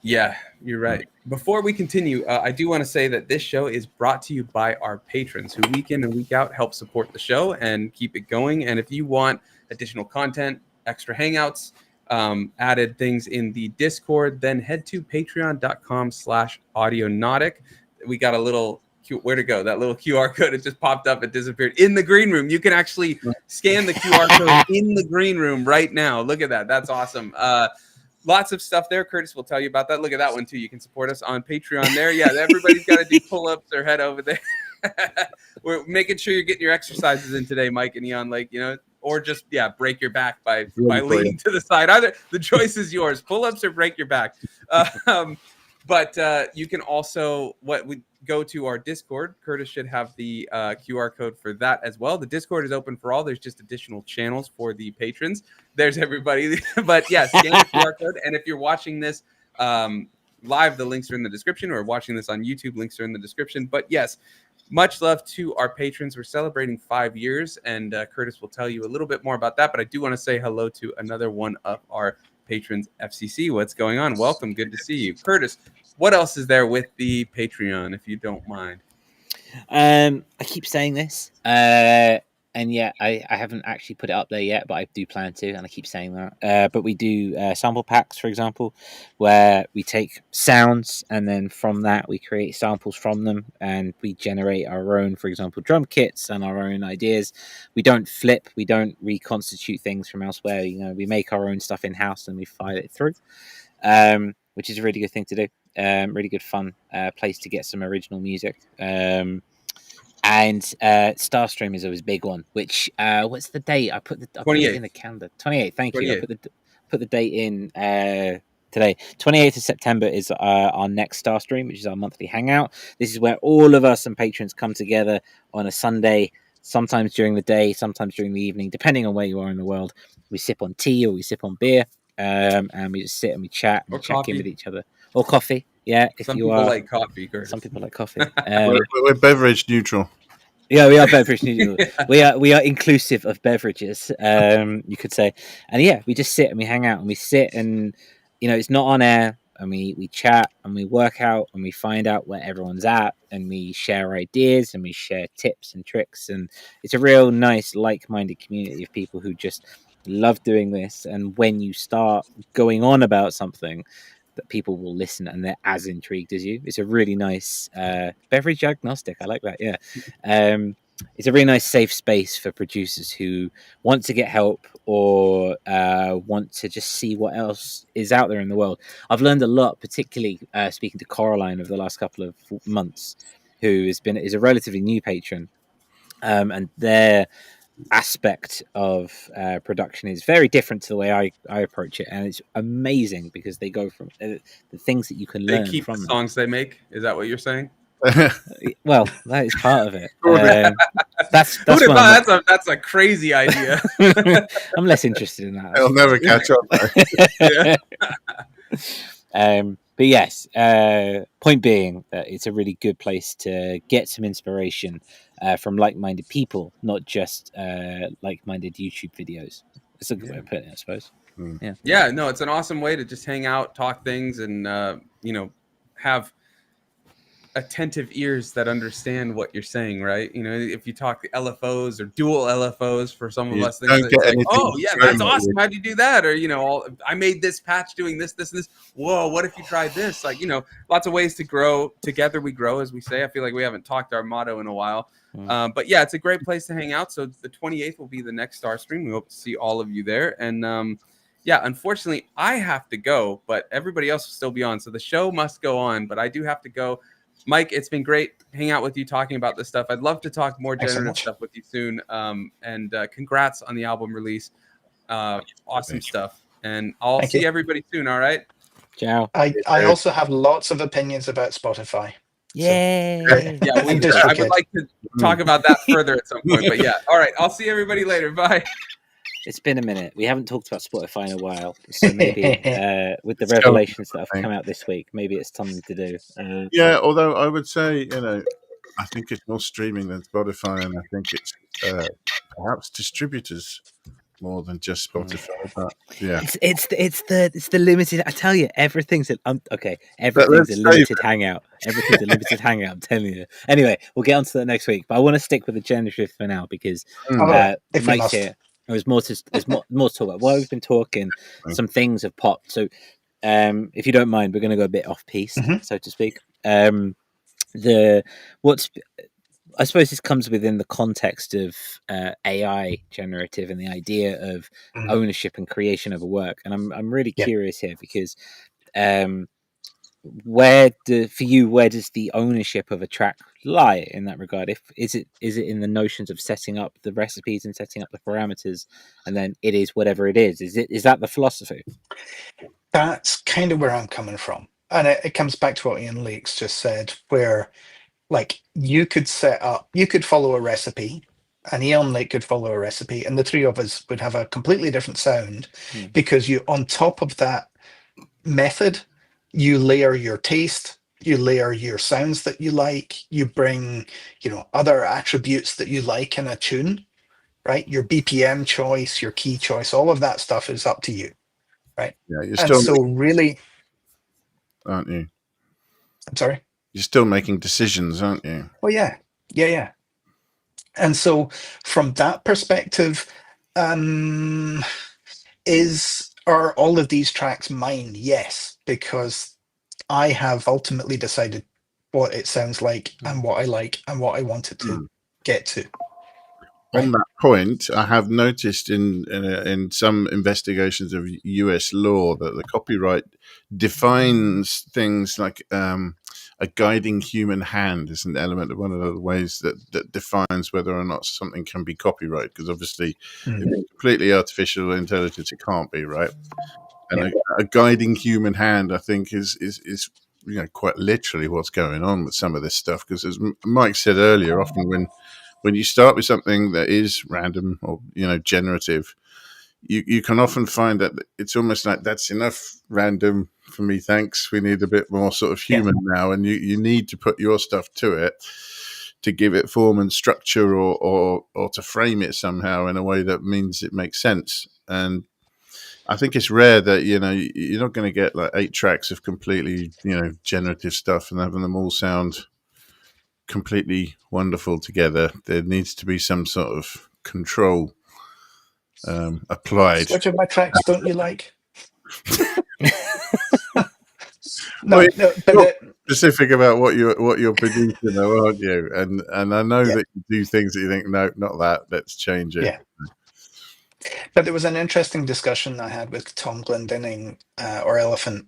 Yeah, you're right. Before we continue, I do want to say that this show is brought to you by our patrons who week in and week out help support the show and keep it going. And if you want additional content, extra hangouts, added things in the Discord, then head to patreon.com/audionautic. We got a little, where to go? That little QR code, it just popped up, it disappeared. In the green room, you can actually scan the QR code in the green room right now. Look at that. That's awesome. Lots of stuff there. Curtis will tell you about that. Look at that one too. You can support us on Patreon there. Yeah, everybody's got to do pull-ups or head over there. We're making sure you're getting your exercises in today, Mike and Eon Lake, or just, break your back by leaning to the side. Either the choice is yours, pull-ups or break your back. But you can also go to our Discord. Curtis should have the QR code for that as well. The Discord is open for all. There's just additional channels for the patrons. There's everybody. But yeah, scan the QR code. And if you're watching this live, the links are in the description, or watching this on YouTube, links are in the description. But yes, much love to our patrons. We're celebrating 5 years, and Curtis will tell you a little bit more about that. But I do want to say hello to another one of our patrons, FCC. What's going on? Welcome. Good to see you. Curtis, what else is there with the Patreon, if you don't mind? I keep saying this, and yet I haven't actually put it up there yet, but I do plan to, and I keep saying that. But we do sample packs, for example, where we take sounds, and then from that we create samples from them, and we generate our own, for example, drum kits and our own ideas. We don't flip, we don't reconstitute things from elsewhere. We make our own stuff in-house and we file it through, which is a really good thing to do. Really good fun place to get some original music. And Starstream is always a big one. Which what's the date? I put it in the calendar. 28. Thank 28. You. I put the date in today. 28th of September is our next Starstream, which is our monthly hangout. This is where all of us and patrons come together on a Sunday, sometimes during the day, sometimes during the evening, depending on where you are in the world. We sip on tea or we sip on beer, and we just sit and we chat and check in with each other. Or coffee, yeah. Some people like coffee, Curtis. Some people like coffee. We're beverage neutral. Yeah, we are beverage neutral. Yeah. We are inclusive of beverages, you could say. And yeah, we just sit and we hang out and we sit and it's not on air, and we chat and we work out and we find out where everyone's at, and we share ideas and we share tips and tricks, and it's a real nice like-minded community of people who just love doing this. And when you start going on about something, that people will listen and they're as intrigued as you. It's a really nice beverage agnostic. I like that. Yeah. It's a really nice safe space for producers who want to get help or want to just see what else is out there in the world. I've learned a lot, particularly speaking to Coraline over the last couple of months, who is a relatively new patron, and their aspect of production is very different to the way I approach it, and it's amazing because they go from the things that you can learn They keep from the them. songs they make. Is that what you're saying? Well, that is part of it. That's That's a crazy idea. I'm less interested in that. I'll never catch up. But yes, point being that it's a really good place to get some inspiration from like-minded people, not just like-minded YouTube videos. That's a good way of putting it, I suppose. Yeah, no, it's an awesome way to just hang out, talk things, and have attentive ears that understand what you're saying, right? If you talk LFOs or dual LFOs for some of us, things like, oh yeah, that's awesome. How do you do that? Or I made this patch doing this, and this. Whoa, what if you tried this? Like, lots of ways to grow. Together we grow, as we say. I feel like we haven't talked our motto in a while. But yeah, it's a great place to hang out. So the 28th will be the next Star Stream. We hope to see all of you there. And yeah, unfortunately, I have to go, but everybody else will still be on. So the show must go on, but I do have to go. Mike, it's been great hanging out with you, talking about this stuff. I'd love to talk more generative stuff with you soon. And congrats on the album release. Awesome stuff. And I'll see everybody soon. All right. Ciao. I also have lots of opinions about Spotify. Yay. So. Yeah, I would like to talk about that further at some point. But yeah. All right. I'll see everybody later. Bye. It's been a minute. We haven't talked about Spotify in a while, so maybe with the revelations that have come out this week, maybe it's something to do. Yeah, although I would say, I think it's more streaming than Spotify, and I think it's perhaps distributors more than just Spotify. But yeah, it's the limited. I tell you, everything's everything's a limited hangout. Everything's a limited hangout. I'm telling you. Anyway, we'll get onto that next week. But I want to stick with the generative for now because Mike's here. There's more to talk about. While we've been talking, some things have popped. So, if you don't mind, we're going to go a bit off piece, so to speak. I suppose this comes within the context of AI generative and the idea of ownership and creation of a work. And I'm really curious here because where does the ownership of a track lie in that regard? Is it in the notions of setting up the recipes and setting up the parameters, and then it is whatever it is? Is that the philosophy? That's kind of where I'm coming from, and it comes back to what Ian Leakes just said, where like you could follow a recipe, and Ian Lake could follow a recipe, and the three of us would have a completely different sound because you, on top of that method, you layer your taste, you layer your sounds that you like, you bring, other attributes that you like in a tune, right? Your BPM choice, your key choice, all of that stuff is up to you, right? Yeah, aren't you? I'm sorry? You're still making decisions, aren't you? Oh, yeah. Yeah. And so from that perspective, are all of these tracks mine? Yes, because I have ultimately decided what it sounds like and what I like and what I want it to get to. Right? On that point, I have noticed in some investigations of US law that the copyright defines things like a guiding human hand is an element of one of the ways that defines whether or not something can be copyright. Because obviously, if it's completely artificial intelligence, it can't be, right? And a guiding human hand, I think, is quite literally what's going on with some of this stuff. Because as Mike said earlier, often when you start with something that is random or generative, you can often find that it's almost like that's enough random for me, thanks. We need a bit more sort of human now, and you need to put your stuff to it to give it form and structure or to frame it somehow in a way that means it makes sense. And I think it's rare that you're not going to get like 8 tracks of completely generative stuff and having them all sound completely wonderful together. There needs to be some sort of control applied. Which of my tracks don't you like? No, no, but you're specific about what you're producing, though, aren't you? And I know that you do things that you think, no, not that. Let's change it. yeah. But there was an interesting discussion I had with Tom Glendinning or Elephant,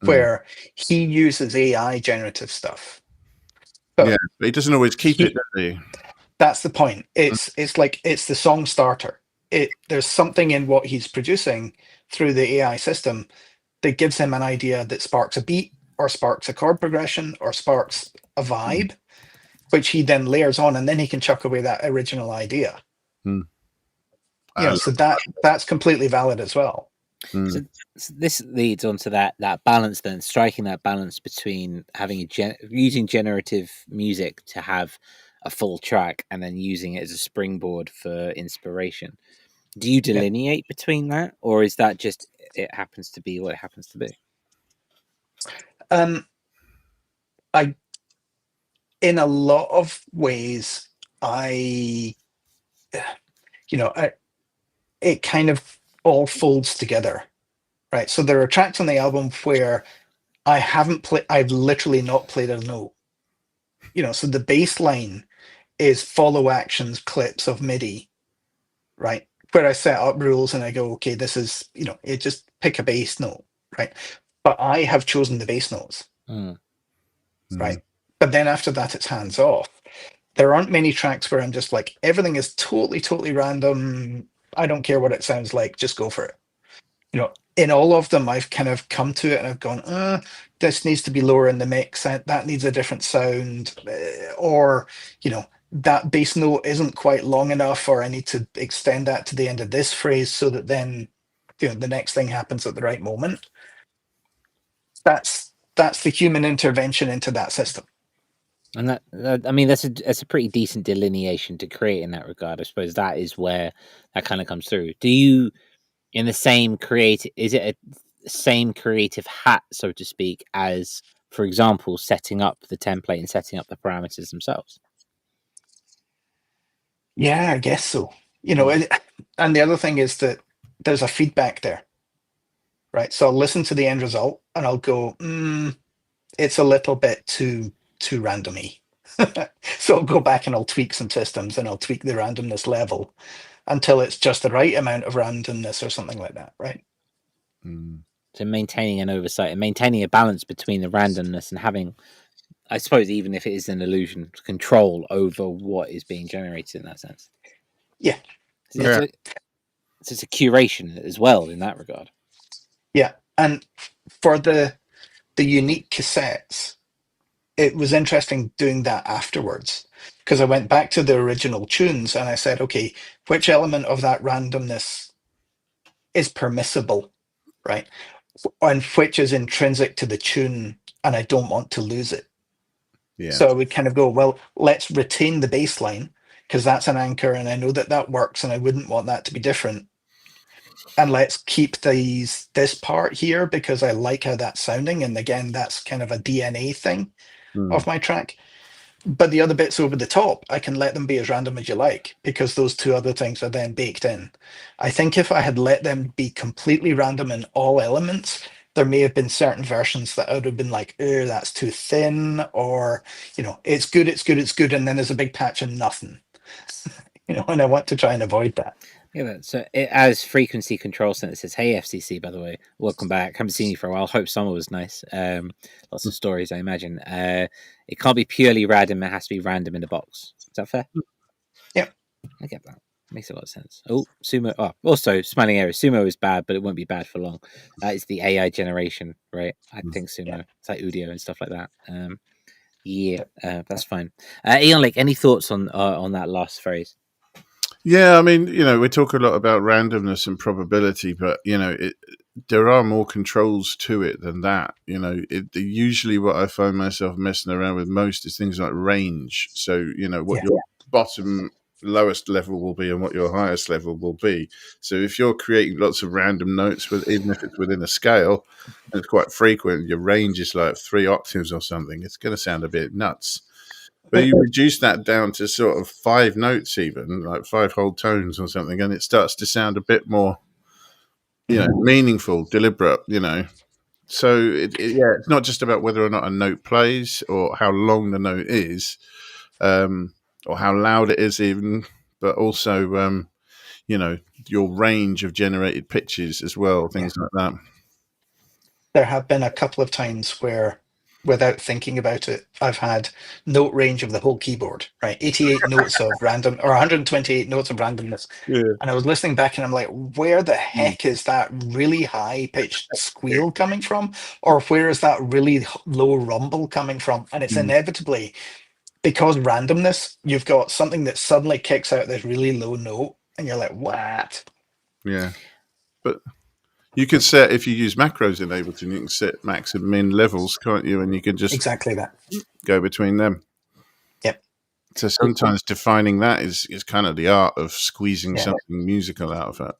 where he uses AI generative stuff. But yeah, but he doesn't always keep it, does he? That's the point. It's like it's the song starter. There's something in what he's producing through the AI system that gives him an idea that sparks a beat or sparks a chord progression or sparks a vibe, which he then layers on, and then he can chuck away that original idea. So that's completely valid as well. So this leads on to that balance, then striking that balance between having using generative music to have a full track and then using it as a springboard for inspiration. Do you delineate between that, or is that just it happens to be what it happens to be? In a lot of ways, it kind of all folds together, right? So there are tracks on the album where I've literally not played a note. So the bass line is follow actions clips of MIDI, right? Where I set up rules and I go, okay, this is, it just pick a bass note, right? But I have chosen the bass notes, right? But then after that, it's hands off. There aren't many tracks where I'm just like, everything is totally, totally random. I don't care what it sounds like, just go for it. In all of them, I've kind of come to it and I've gone, this needs to be lower in the mix. That needs a different sound. Or, that bass note isn't quite long enough, or I need to extend that to the end of this phrase so that then, the next thing happens at the right moment. That's the human intervention into that system. And that's a pretty decent delineation to create in that regard. I suppose that is where that kind of comes through. Do you, in the same is it a same creative hat, so to speak, as, for example, setting up the template and setting up the parameters themselves? Yeah, I guess so. And the other thing is that there's a feedback there, right? So I'll listen to the end result and I'll go, it's a little bit too randomy. So I'll go back and I'll tweak some systems and I'll tweak the randomness level until it's just the right amount of randomness or something like that, right? So maintaining an oversight and maintaining a balance between the randomness and having, I suppose, even if it is an illusion, control over what is being generated in that sense. Yeah. So it's a curation as well in that regard. Yeah. And for the unique cassettes, it was interesting doing that afterwards, because I went back to the original tunes and I said, okay, which element of that randomness is permissible, right? And which is intrinsic to the tune and I don't want to lose it. Yeah. So I would kind of go, well, let's retain the bass line because that's an anchor and I know that works and I wouldn't want that to be different. And let's keep this part here because I like how that's sounding. And again, that's kind of a DNA thing of my track. But the other bits over the top, I can let them be as random as you like because those two other things are then baked in. I think if I had let them be completely random in all elements, there may have been certain versions that I would have been like, that's too thin, or, it's good, and then there's a big patch of nothing. And I want to try and avoid that. Yeah, so it as frequency control center says, hey FCC, by the way, welcome back. Haven't seen you for a while. Hope summer was nice. Lots of stories, I imagine. It can't be purely random. It has to be random in the box. Is that fair? Yeah, I get that. Makes a lot of sense. Oh, Sumo. Oh, also smiling area. Sumo is bad, but it won't be bad for long. That is the AI generation, right? I think Sumo. Yeah. It's like Udio and stuff like that. That's fine. Ian Lake, any thoughts on that last phrase? Yeah, I mean, we talk a lot about randomness and probability, but there are more controls to it than that. Usually what I find myself messing around with most is things like range. So, what your bottom lowest level will be and what your highest level will be. So if you're creating lots of random notes, even if it's within a scale, and it's quite frequent, your range is like 3 octaves or something, it's going to sound a bit nuts. But you reduce that down to sort of 5 notes, even like 5 whole tones or something, and it starts to sound a bit more, meaningful, deliberate, So it's not just about whether or not a note plays or how long the note is, or how loud it is even, but also your range of generated pitches as well, things like that. There have been a couple of times where, without thinking about it, I've had note range of the whole keyboard, right? 88 notes of random, or 128 notes of randomness. Yeah. And I was listening back and I'm like, where the heck is that really high pitched squeal coming from? Or where is that really low rumble coming from? And it's inevitably, because randomness, you've got something that suddenly kicks out this really low note and you're like, what? Yeah. But you can set, if you use macros in Ableton, you can set max and min levels, can't you? And you can just exactly that go between them. Yep. So sometimes defining that is kind of the art of squeezing something musical out of it.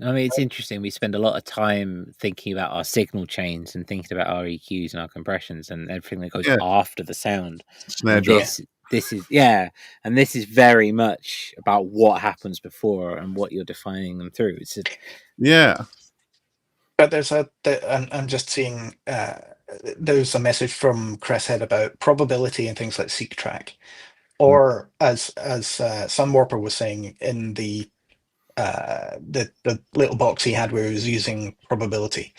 I mean, it's interesting. We spend a lot of time thinking about our signal chains and thinking about our EQs and our compressions and everything that goes after the sound. Snare drum. This is and this is very much about what happens before and what you're defining them through. But I'm just seeing there's a message from Chris Head about probability and things like seek track, or as Sunwarper was saying in the little box he had where he was using probability.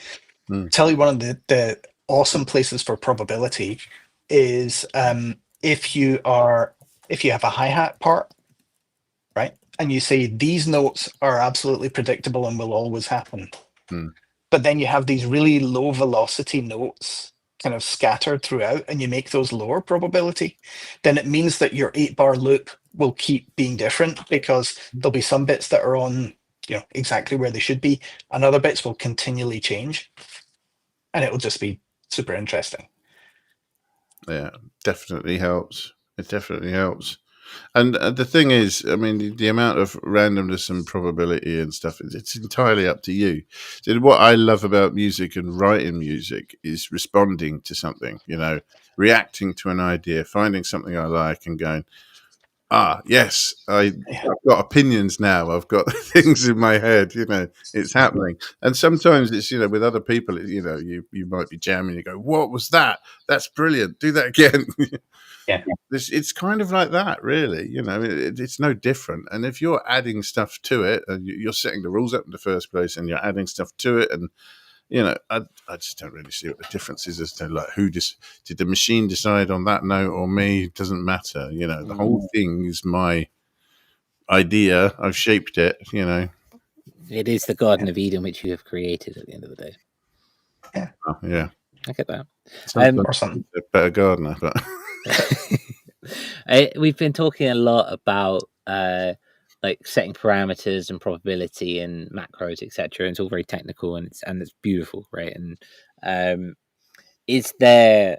Tell you one of the awesome places for probability is if you have a hi-hat part, right, and you say these notes are absolutely predictable and will always happen. But then you have these really low velocity notes kind of scattered throughout and you make those lower probability, then it means that your 8-bar loop will keep being different because there'll be some bits that are on exactly where they should be and other bits will continually change. And it will just be super interesting. Yeah, definitely helps. It definitely helps. And the thing is, I mean, the amount of randomness and probability and stuff, it's entirely up to you. So what I love about music and writing music is responding to something, reacting to an idea, finding something I like and going, yes, I've got opinions now. I've got things in my head, it's happening. And sometimes it's, with other people, you might be jamming, you go, what was that? That's brilliant. Do that again. Yeah. It's kind of like that, really. It's no different. And if you're adding stuff to it, and you're setting the rules up in the first place, and you're adding stuff to it, and I just don't really see what the difference is as to like did the machine decide on that note or me? It doesn't matter. The whole thing is my idea. I've shaped it. It is the Garden of Eden which you have created at the end of the day. Yeah. Oh, yeah. I get that. Or something. A better gardener, but we've been talking a lot about like setting parameters and probability and macros, etc. It's all very technical and it's beautiful, right? And is there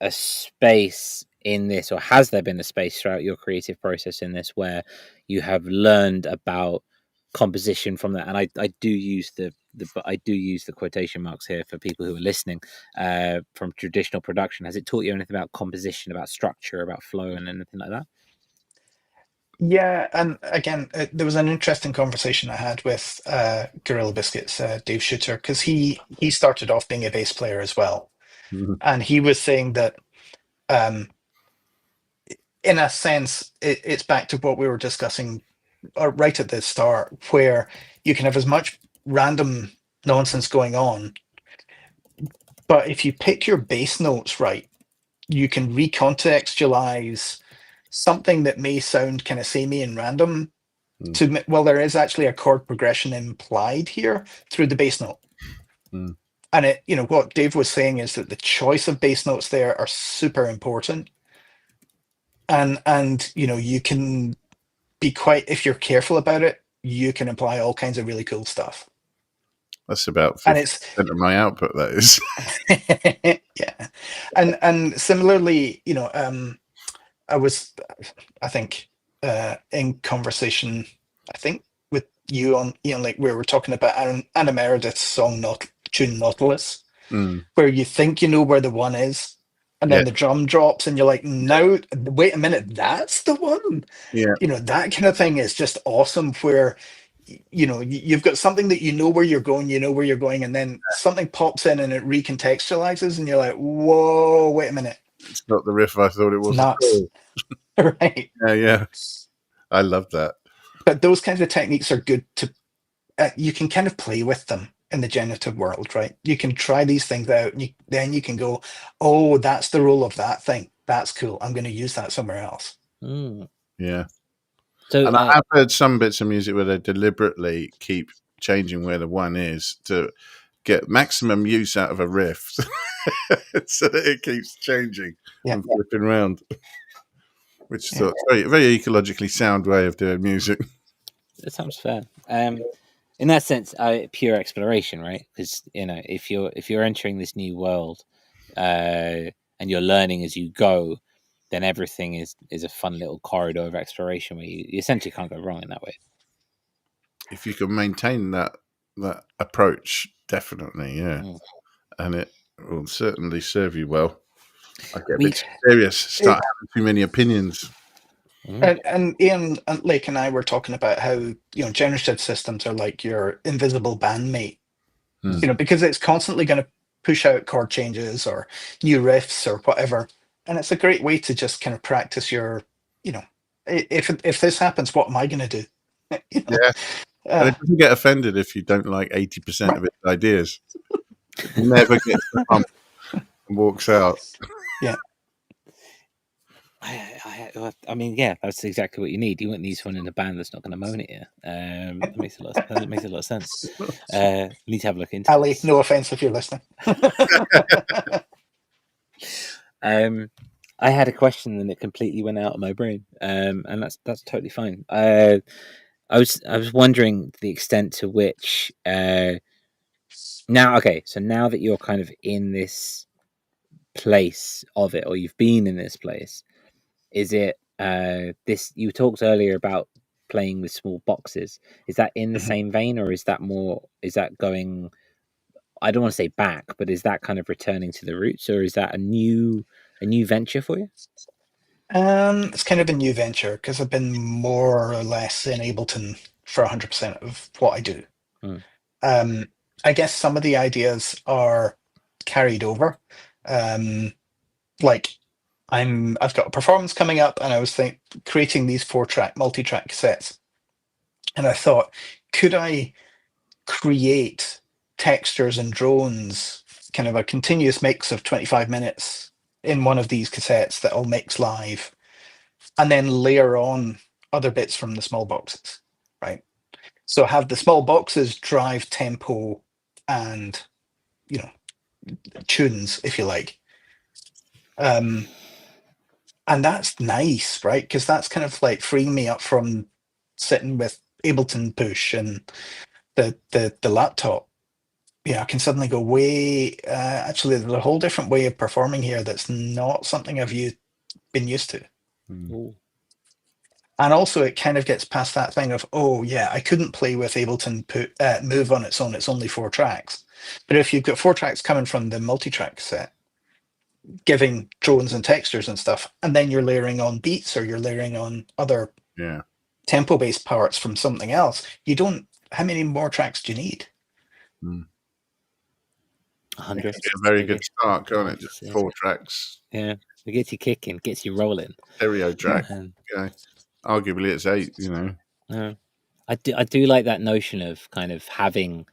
a space in this, or has there been a space throughout your creative process in this where you have learned about composition from that? And I do use the quotation marks here for people who are listening, from traditional production. Has it taught you anything about composition, about structure, about flow, and anything like that? Yeah, and again, there was an interesting conversation I had with Gorilla Biscuits, Dave Shooter, because he started off being a bass player as well, and he was saying that, in a sense, it's back to what we were discussing right at the start, where you can have as much random nonsense going on, but if you pick your bass notes right, you can recontextualize something that may sound kind of samey and random there is actually a chord progression implied here through the bass note. And it, what Dave was saying is that the choice of bass notes there are super important. And you can be if you're careful about it, you can apply all kinds of really cool stuff. That's about 50% of my output, that is. Yeah. And similarly, I was, I think, in conversation, with you on, like we were talking about Anna Meredith's song, tune Nautilus, where you think you know where the one is, and then the drum drops, and you're like, no, wait a minute, that's the one. Yeah. That kind of thing is just awesome, where you've got something that you know where you're going, and then something pops in and it recontextualizes, and you're like, whoa, wait a minute, It's not the riff I thought it was. nuts. Right. Yeah. I love that. But those kinds of techniques are good to, you can kind of play with them in the generative world, right? You can try these things out, and then you can go, oh, that's the role of that thing. That's cool. I'm going to use that somewhere else. Yeah. So, and I have heard some bits of music where they deliberately keep changing where the one is to get maximum use out of a riff, so that it keeps changing and flipping around. Which is a very, very ecologically sound way of doing music. That sounds fair. In that sense, pure exploration, right? Because if you're entering this new world, and you're learning as you go, then everything is a fun little corridor of exploration where you essentially can't go wrong in that way. If you can maintain that approach, definitely, yeah. And it will certainly serve you well. I get a bit serious, start having too many opinions. And Ian and Lake and I were talking about how, generative systems are like your invisible bandmate, because it's constantly going to push out chord changes or new riffs or whatever. And it's a great way to just kind of practice your, if this happens, what am I going to do? Yeah. And it doesn't get offended if you don't like 80% of its ideas. It never gets the pump and walks out. Yeah. I mean, yeah, that's exactly what you need. You wouldn't need someone in a band that's not going to moan at you. That makes a lot of sense. You need to have a look into Ali, no offense if you're listening. I had a question and it completely went out of my brain, and that's totally fine. I was wondering the extent to which now that you're kind of in this place of it, or you've been in this place, is it this? You talked earlier about playing with small boxes. Is that in the same vein, or is that going? I don't want to say back, but is that kind of returning to the roots, or is that a new venture for you? It's kind of a new venture because I've been more or less in Ableton for 100% of what I do. I guess some of the ideas are carried over. Like I've got a performance coming up, and I was creating these 4-track multi-track cassettes, and I thought, could I create textures and drones, kind of a continuous mix of 25 minutes in one of these cassettes that I'll mix live, and then layer on other bits from the small boxes, right? So have the small boxes drive tempo and tunes, if you like. And that's nice, right? Because that's kind of like freeing me up from sitting with Ableton Push and the laptop. I can suddenly go actually, there's a whole different way of performing here that's not something I've been used to. And also it kind of gets past that thing of, I couldn't play with Ableton Move on its own. It's only 4 tracks. But if you've got 4 tracks coming from the multi-track set, giving drones and textures and stuff, and then you're layering on beats or you're layering on other tempo-based parts from something else, how many more tracks do you need? 100. It's a very good start, can't it? Just 4 tracks. Yeah, it gets you kicking, gets you rolling. Stereo track. Arguably it's 8, I do like that notion of kind of having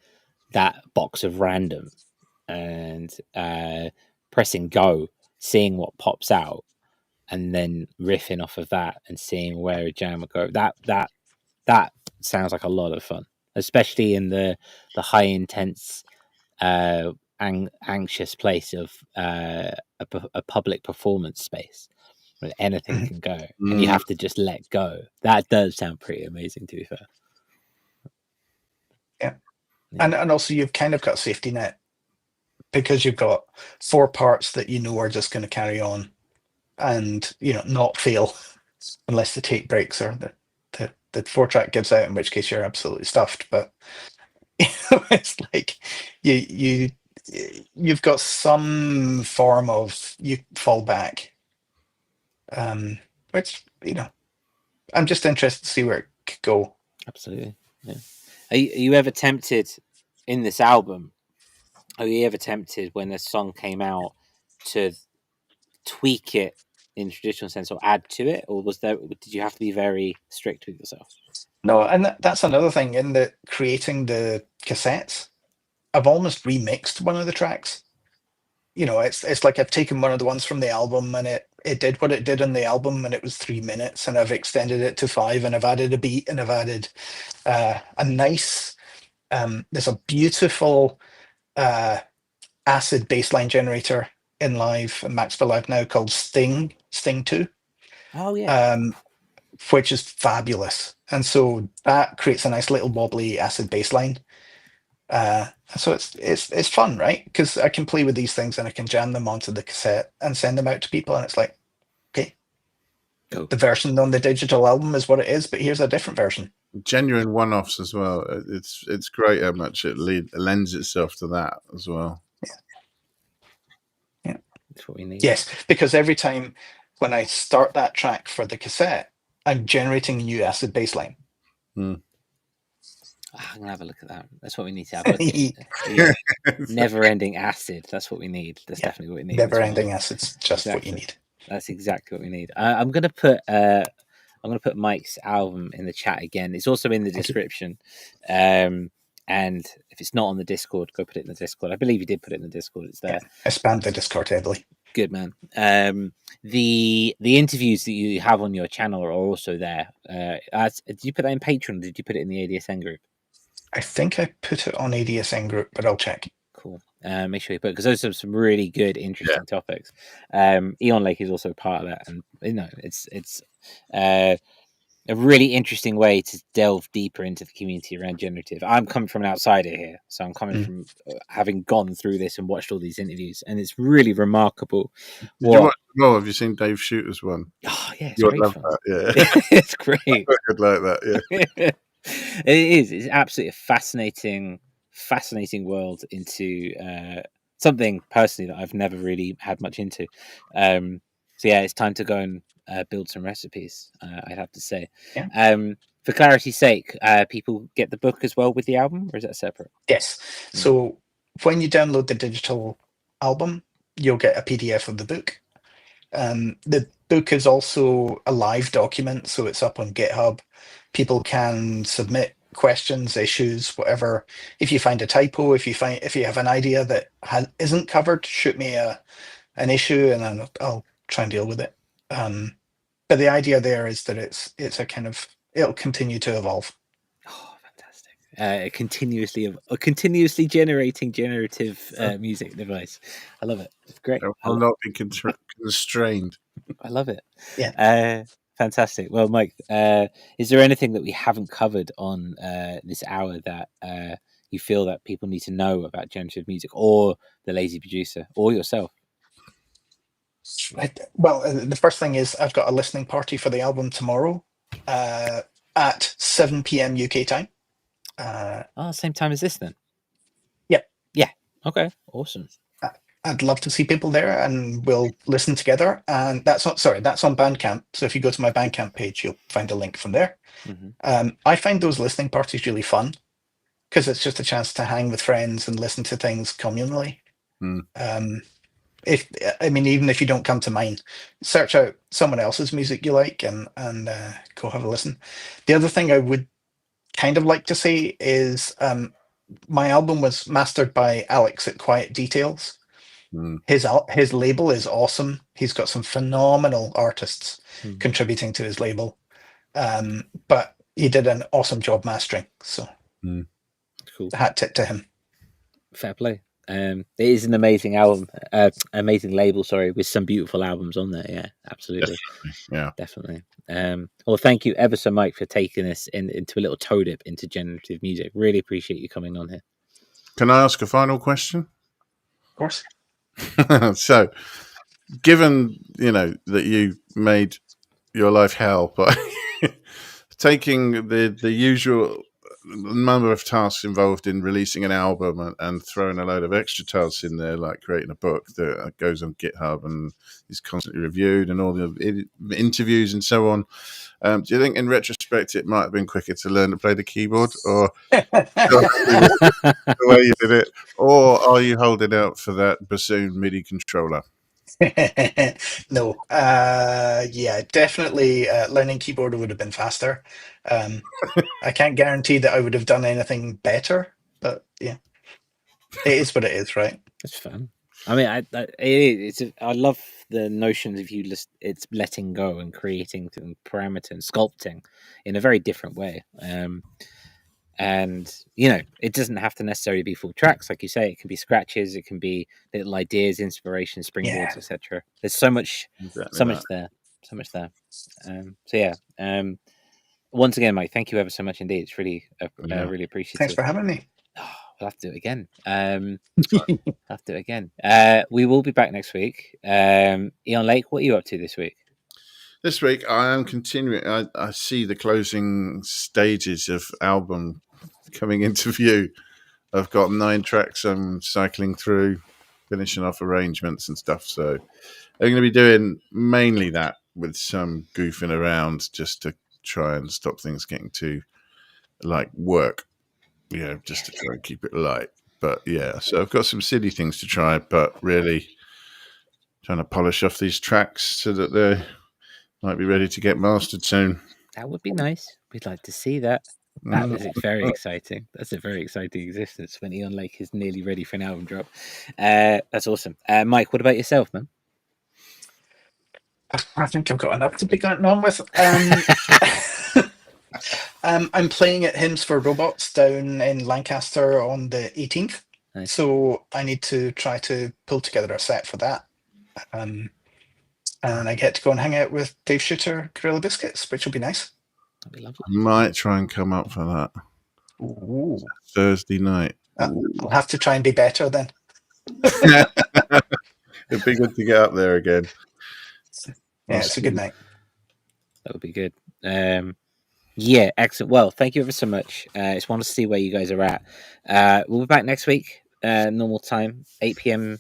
that box of random and pressing go, seeing what pops out, and then riffing off of that and seeing where a jam would go. That sounds like a lot of fun, especially in the high intense anxious place of a public performance space where anything can go and you have to just let go. That does sound pretty amazing, to be fair. Yeah. And also you've kind of got a safety net because you've got 4 parts that are just going to carry on and not fail unless the tape breaks or the 4-track gives out, in which case you're absolutely stuffed. But it's like you've got some form of you fall back, which I'm just interested to see where it could go. Absolutely. Yeah. Are you ever tempted in this album? Are you ever tempted when a song came out to tweak it in traditional sense or add to it, or did you have to be very strict with yourself? No, and that's another thing in the creating the cassettes. I've almost remixed one of the tracks. You know, it's like I've taken one of the ones from the album and it did what it did on the album and it was 3 minutes, and I've extended it to 5, and I've added a beat, and I've added a nice there's a beautiful acid bassline generator in live and Max for Live now called Sting 2. Oh yeah. Which is fabulous, and so that creates a nice little wobbly acid bassline. So it's fun, right? Because I can play with these things and I can jam them onto the cassette and send them out to people, and it's like, okay, Cool. the version on the digital album is what it is, but here's a different version. Genuine one-offs as well. It's great how much it lends itself to that as well. Yeah, that's what we need. Yes, because every time when I start that track for the cassette, I'm generating a new acid bassline. Mm. I'm gonna have a look at that. That's what we need to have a look at. Yeah. Never-ending acid. That's what we need. That's definitely what we need. Never-ending acid's just what you need. That's exactly what we need. I'm gonna put Mike's album in the chat again. It's also in the description. And if it's not on the Discord, go put it in the Discord. I believe you did put it in the Discord. It's there. Yeah, I spammed the Discord heavily. Good man. The interviews that you have on your channel are also there. Did you put that in Patreon? Or did you put it in the ADSN group? I think I put it on ADSN group, but I'll check. Cool. Make sure you put, because those are some really good, interesting topics. Eon Lake is also part of that, and you know, it's a really interesting way to delve deeper into the community around generative. I'm coming from an outsider here, so I'm coming from having gone through this and watched all these interviews, and it's really remarkable. Have you seen Dave Shooter's one? Oh yeah, it's you great love fun. that, yeah. It's great. I'd like that, yeah. It is. It's absolutely a fascinating world into something personally that I've never really had much into. So yeah, it's time to go and build some recipes. I'd have to say. Yeah. For clarity's sake, people get the book as well with the album, or is that separate? Yes. So when you download the digital album, you'll get a PDF of the book. The book is also a live document, so it's up on GitHub. People can submit questions, issues, whatever. If you find a typo, if you have an idea that isn't covered, shoot me an issue, and then I'll try and deal with it. But the idea there is that it's a kind of, it'll continue to evolve. Oh, fantastic! Continuously generating generative music device. I love it. It's great. I'll not be constrained. I love it. Yeah. Fantastic. Well, Mike, is there anything that we haven't covered on this hour that you feel that people need to know about generative music, or the Lazy Producer, or yourself? Well, the first thing is I've got a listening party for the album tomorrow at 7 p.m. UK time. Same time as this then? Yep. Yeah. Okay. Awesome. I'd love to see people there, and we'll listen together. And that's on Bandcamp. So if you go to my Bandcamp page, you'll find a link from there. Mm-hmm. I find those listening parties really fun because it's just a chance to hang with friends and listen to things communally. Even if you don't come to mine, search out someone else's music you like and go have a listen. The other thing I would kind of like to say is my album was mastered by Alex at Quiet Details. His label is awesome. He's got some phenomenal artists contributing to his label, but he did an awesome job mastering. So, cool. Hat tip to him. Fair play. It is an amazing album, amazing label. Sorry, with some beautiful albums on there. Yeah, absolutely. Definitely. Well, thank you ever so much for taking us into a little toe dip into generative music. Really appreciate you coming on here. Can I ask a final question? Of course. So, given that you made your life hell by taking the usual number of tasks involved in releasing an album and throwing a load of extra tasks in there, like creating a book that goes on GitHub and is constantly reviewed, and all the interviews and so on. Do you think, in retrospect, it might have been quicker to learn to play the keyboard, or the way you did it, or are you holding out for that bassoon MIDI controller? No, yeah, definitely learning keyboard would have been faster. I can't guarantee that I would have done anything better, but yeah, it is what it is, right? It's fun. I mean, I love the notions of it's letting go and creating and parameter and sculpting in a very different way. And it doesn't have to necessarily be full tracks, like you say. It can be scratches, it can be little ideas, inspiration, springboards, etc. There's so much there. So yeah. Once again, Mike, thank you ever so much indeed. It's really really appreciative. Thanks for having me. We'll have to do it again. We will be back next week. Ian Lake, what are you up to this week? This week, I am continuing. I see the closing stages of album coming into view. I've got 9 tracks I'm cycling through, finishing off arrangements and stuff. So I'm going to be doing mainly that, with some goofing around just to try and stop things getting too like work. Just to try and keep it light. But yeah, so I've got some silly things to try, but really trying to polish off these tracks so that they might be ready to get mastered soon. That would be nice. We'd like to see that. That is very exciting. That's a very exciting existence when Ian Lake is nearly ready for an album drop. That's awesome. Mike, what about yourself, man? I think I've got enough to be going on with. I'm playing at Hymns for Robots down in Lancaster on the 18th. Nice. So I need to try to pull together a set for that. And I get to go and hang out with Dave Shooter, Gorilla Biscuits, which will be nice. That'd be lovely. I might try and come up for that. Ooh. Thursday night. I'll have to try and be better then. It'd be good to get up there again. Yeah, it's a good night. That would be good. Yeah, excellent. Well, thank you ever so much. Just want to see where you guys are at. We'll be back next week, normal time, 8 p.m.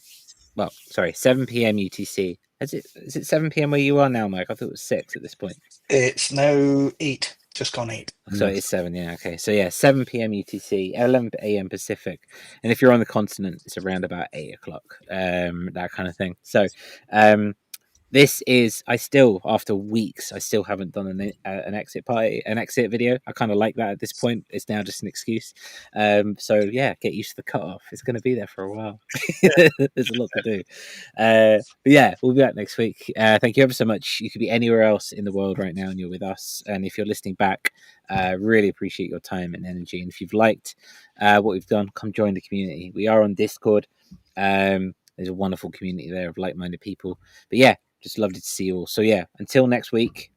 Well, sorry, 7 p.m. UTC. Is it 7 p.m. where you are now, Mike? I thought it was 6 at this point. It's now 8, just gone 8. So it's 7, yeah, okay. So yeah, 7 p.m. UTC, 11 a.m. Pacific. And if you're on the continent, it's around about 8 o'clock, that kind of thing. So this is, after weeks, I still haven't done an exit video. I kind of like that at this point. It's now just an excuse. So yeah, get used to the cutoff. It's going to be there for a while. There's a lot to do. But yeah, we'll be back next week. Thank you ever so much. You could be anywhere else in the world right now and you're with us. And if you're listening back, really appreciate your time and energy. And if you've liked what we've done, come join the community. We are on Discord. There's a wonderful community there of like-minded people. But yeah, just lovely to see you all. So yeah, until next week,